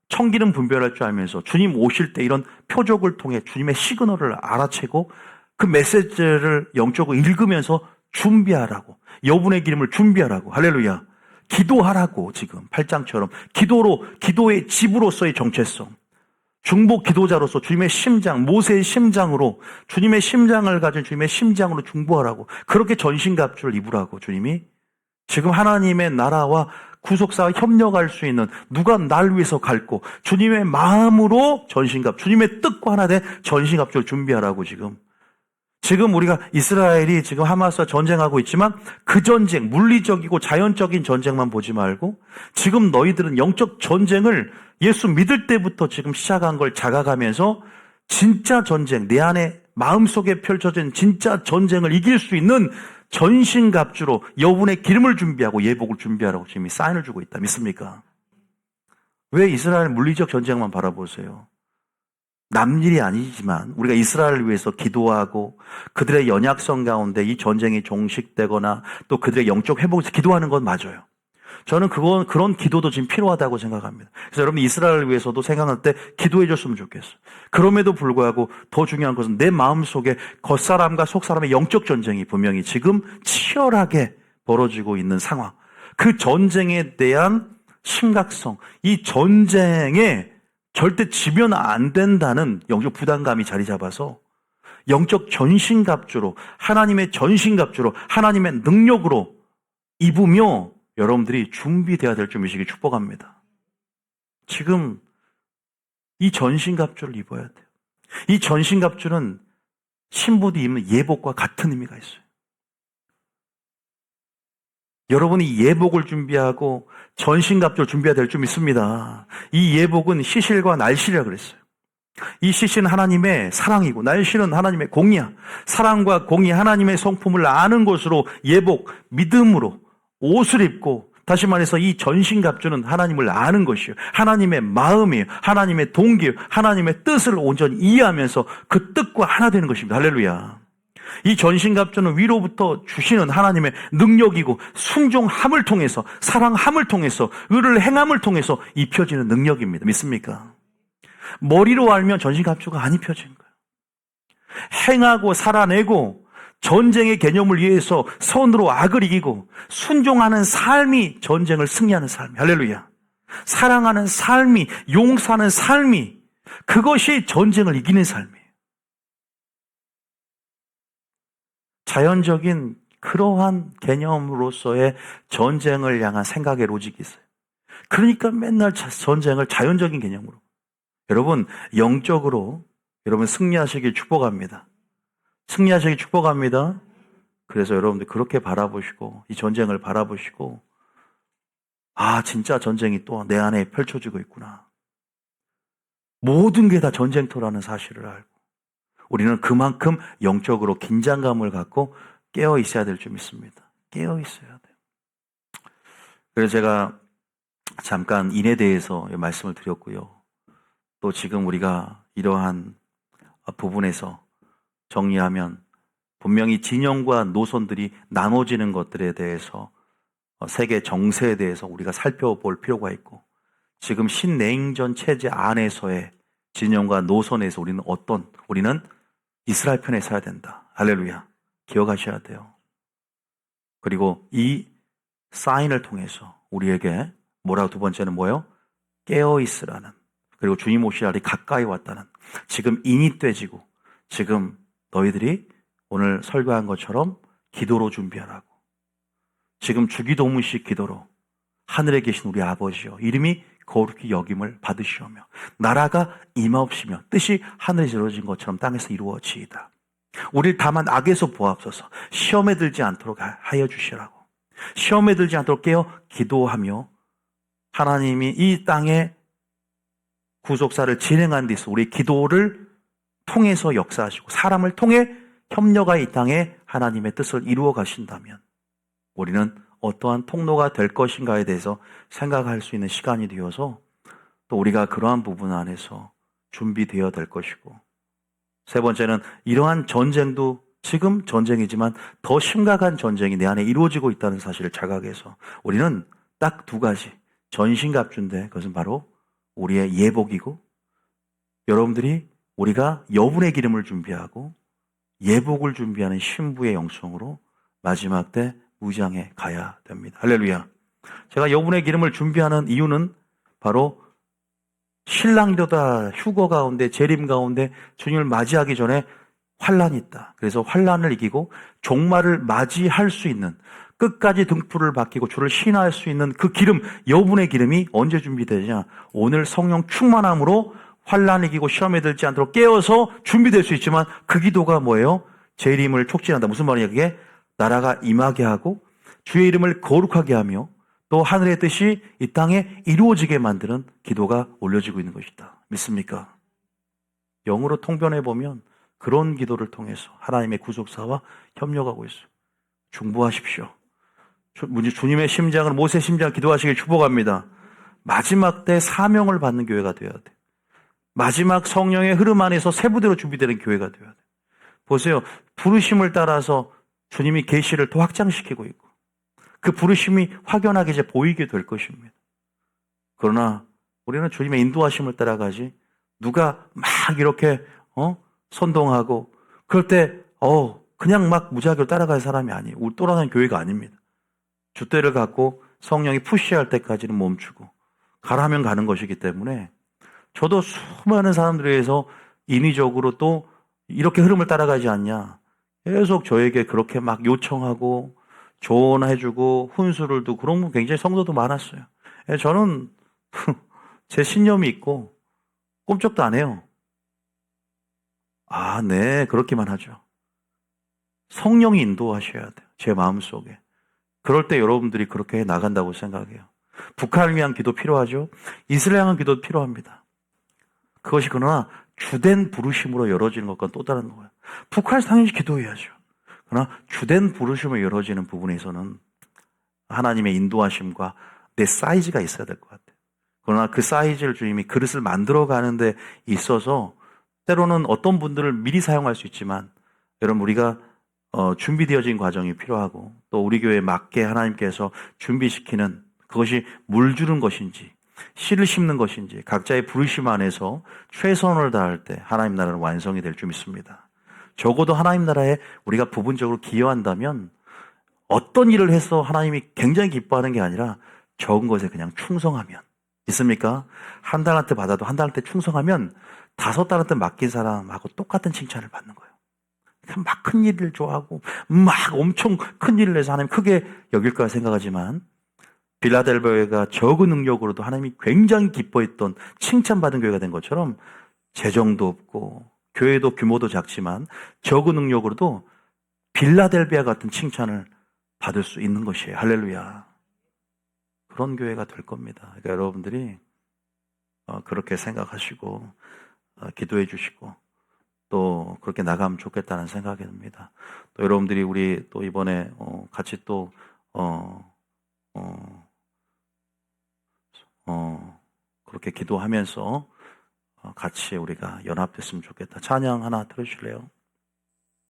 청기름 분별할 줄 알면서 주님 오실 때 이런 표적을 통해 주님의 시그널을 알아채고 그 메시지를 영적으로 읽으면서 준비하라고 여분의 기름을 준비하라고 할렐루야 기도하라고 지금 8장처럼 기도의 집으로서의 정체성 중보 기도자로서 주님의 심장 모세의 심장으로 주님의 심장을 가진 주님의 심장으로 중보하라고 그렇게 전신갑주를 입으라고 주님이 지금 하나님의 나라와 구속사와 협력할 수 있는 누가 날 위해서 갈고 주님의 마음으로 전신갑 주님의 뜻과 하나 된 전신갑주를 준비하라고 지금 우리가 이스라엘이 지금 하마스와 전쟁하고 있지만 그 전쟁 물리적이고 자연적인 전쟁만 보지 말고 지금 너희들은 영적 전쟁을 예수 믿을 때부터 지금 시작한 걸 자각하면서 진짜 전쟁 내 안에 마음속에 펼쳐진 진짜 전쟁을 이길 수 있는 전신갑주로 여분의 기름을 준비하고 예복을 준비하라고 지금 사인을 주고 있다. 믿습니까? 왜 이스라엘 물리적 전쟁만 바라보세요? 남일이 아니지만 우리가 이스라엘을 위해서 기도하고 그들의 연약성 가운데 이 전쟁이 종식되거나 또 그들의 영적 회복을 위해서 기도하는 건 맞아요. 저는 그런 기도도 지금 필요하다고 생각합니다. 그래서 여러분 이스라엘을 위해서도 생각할 때 기도해 줬으면 좋겠어요. 그럼에도 불구하고 더 중요한 것은 내 마음속에 겉사람과 속사람의 영적 전쟁이 분명히 지금 치열하게 벌어지고 있는 상황. 그 전쟁에 대한 심각성, 이 전쟁에 절대 지면 안 된다는 영적 부담감이 자리 잡아서 영적 전신갑주로 하나님의 전신갑주로 하나님의 능력으로 입으며 여러분들이 준비되어야 될 줄이시기 축복합니다. 지금 이 전신갑주를 입어야 돼요. 이 전신갑주는 신부들이 입는 예복과 같은 의미가 있어요. 여러분이 예복을 준비하고 전신갑주를 준비해야 될 줄 믿습니다. 이 예복은 시실과 날실이라 그랬어요. 이 시실은 하나님의 사랑이고 날실은 하나님의 공의야. 사랑과 공의 하나님의 성품을 아는 것으로 예복, 믿음으로 옷을 입고 다시 말해서 이 전신갑주는 하나님을 아는 것이요. 하나님의 마음이에요. 하나님의 동기예요. 하나님의 뜻을 온전히 이해하면서 그 뜻과 하나 되는 것입니다. 할렐루야. 이 전신갑주는 위로부터 주시는 하나님의 능력이고 순종함을 통해서 사랑함을 통해서 의를 행함을 통해서 입혀지는 능력입니다. 믿습니까? 머리로 알면 전신갑주가 안 입혀지는 거예요. 행하고 살아내고 전쟁의 개념을 위해서 선으로 악을 이기고 순종하는 삶이 전쟁을 승리하는 삶. 할렐루야. 사랑하는 삶이 용서하는 삶이 그것이 전쟁을 이기는 삶이에요. 자연적인 그러한 개념으로서의 전쟁을 향한 생각의 로직이 있어요. 그러니까 맨날 전쟁을 자연적인 개념으로. 여러분 영적으로 여러분 승리하시길 축복합니다. 승리하시길 축복합니다. 그래서 여러분들 그렇게 바라보시고 이 전쟁을 바라보시고 아, 진짜 전쟁이 또 내 안에 펼쳐지고 있구나. 모든 게 다 전쟁터라는 사실을 알고 우리는 그만큼 영적으로 긴장감을 갖고 깨어 있어야 될 줄 믿습니다. 깨어 있어야 돼요. 그래서 제가 잠깐 인에 대해서 말씀을 드렸고요. 또 지금 우리가 이러한 부분에서 정리하면 분명히 진영과 노선들이 나눠지는 것들에 대해서 세계 정세에 대해서 우리가 살펴볼 필요가 있고 지금 신냉전 체제 안에서의 진영과 노선에서 우리는 이스라엘 편에 서야 된다. 할렐루야. 기억하셔야 돼요. 그리고 이 사인을 통해서 우리에게 뭐라고 두 번째는 뭐예요? 깨어 있으라는 그리고 주님 오실 날이 가까이 왔다는 지금 인이 떼지고 지금 너희들이 오늘 설교한 것처럼 기도로 준비하라고 지금 주기도문식 기도로 하늘에 계신 우리 아버지여 이름이 거룩히 여김을 받으시오며 나라가 임하옵시며 뜻이 하늘에서 이루어진 것처럼 땅에서 이루어지이다. 우리를 다만 악에서 보옵소서 시험에 들지 않도록 하여 주시라고 시험에 들지 않도록 깨어 기도하며 하나님이 이 땅에 구속사를 진행하는 데서 우리 기도를 통해서 역사하시고 사람을 통해 협력하 이 땅에 하나님의 뜻을 이루어 가신다면 우리는 어떠한 통로가 될 것인가에 대해서 생각할 수 있는 시간이 되어서 또 우리가 그러한 부분 안에서 준비되어야 될 것이고 세 번째는 이러한 전쟁도 지금 전쟁이지만 더 심각한 전쟁이 내 안에 이루어지고 있다는 사실을 자각해서 우리는 딱 두 가지 전신갑주인데 그것은 바로 우리의 예복이고 여러분들이 우리가 여분의 기름을 준비하고 예복을 준비하는 신부의 영성으로 마지막 때 무장해 가야 됩니다. 할렐루야. 제가 여분의 기름을 준비하는 이유는 바로 신랑이로다 휴거 가운데 재림 가운데 주님을 맞이하기 전에 환란이 있다. 그래서 환란을 이기고 종말을 맞이할 수 있는 끝까지 등불을 밝히고 주를 신뢰할 수 있는 그 기름, 여분의 기름이 언제 준비되냐? 오늘 성령 충만함으로 환란 이기고 시험에 들지 않도록 깨어서 준비될 수 있지만 그 기도가 뭐예요? 재림을 촉진한다. 무슨 말이냐 그게? 나라가 임하게 하고 주의 이름을 거룩하게 하며 또 하늘의 뜻이 이 땅에 이루어지게 만드는 기도가 올려지고 있는 것이다. 믿습니까? 영으로 통변해 보면 그런 기도를 통해서 하나님의 구속사와 협력하고 있어요. 중보하십시오. 주님의 심장을 모세 심장 기도하시길 축복합니다. 마지막 때 사명을 받는 교회가 되어야 돼요. 마지막 성령의 흐름 안에서 세부대로 준비되는 교회가 되어야 돼요. 보세요. 부르심을 따라서 주님이 계시를 더 확장시키고 있고 그 부르심이 확연하게 이제 보이게 될 것입니다. 그러나 우리는 주님의 인도하심을 따라가지 누가 막 이렇게 선동하고 그럴 때 그냥 막 무작위로 따라갈 사람이 아니에요. 우리 또라는 교회가 아닙니다. 줏대를 갖고 성령이 푸시할 때까지는 멈추고 가라면 가는 것이기 때문에 저도 수많은 사람들에 의해서 인위적으로 또 이렇게 흐름을 따라가지 않냐 계속 저에게 그렇게 막 요청하고 조언해주고 훈수를 두고 그런 분 굉장히 성도도 많았어요. 저는 제 신념이 있고 꼼짝도 안 해요. 아, 네, 그렇게만 하죠. 성령이 인도하셔야 돼요. 제 마음속에. 그럴 때 여러분들이 그렇게 나간다고 생각해요. 북한을 위한 기도 필요하죠. 이스라엘 향한 기도 필요합니다. 그것이 그러나 주된 부르심으로 열어지는 것과는 또 다른 거예요. 북한에서 당연히 기도해야죠. 그러나 주된 부르심으로 열어지는 부분에서는 하나님의 인도하심과 내 사이즈가 있어야 될 것 같아요. 그러나 그 사이즈를 주님이 그릇을 만들어 가는 데 있어서 때로는 어떤 분들을 미리 사용할 수 있지만 여러분 우리가 준비되어진 과정이 필요하고 또 우리 교회에 맞게 하나님께서 준비시키는 그것이 물 주는 것인지 씨를 심는 것인지 각자의 부르심 안에서 최선을 다할 때 하나님 나라는 완성이 될 줄 믿습니다. 적어도 하나님 나라에 우리가 부분적으로 기여한다면 어떤 일을 해서 하나님이 굉장히 기뻐하는 게 아니라 적은 것에 그냥 충성하면 있습니까? 한 달한테 받아도 한 달한테 충성하면 5달한테 맡긴 사람하고 똑같은 칭찬을 받는 거예요. 막 큰 일을 좋아하고 막 엄청 큰 일을 해서 하나님 크게 여길 거라 생각하지만 빌라델비아가 적은 능력으로도 하나님이 굉장히 기뻐했던 칭찬받은 교회가 된 것처럼 재정도 없고 교회도 규모도 작지만 적은 능력으로도 빌라델비아 같은 칭찬을 받을 수 있는 것이에요. 할렐루야. 그런 교회가 될 겁니다. 그러니까 여러분들이 그렇게 생각하시고 기도해 주시고 또 그렇게 나가면 좋겠다는 생각이 듭니다. 또 여러분들이 우리 또 이번에 같이 또 그렇게 기도하면서 같이 우리가 연합됐으면 좋겠다. 찬양 하나 들어주실래요?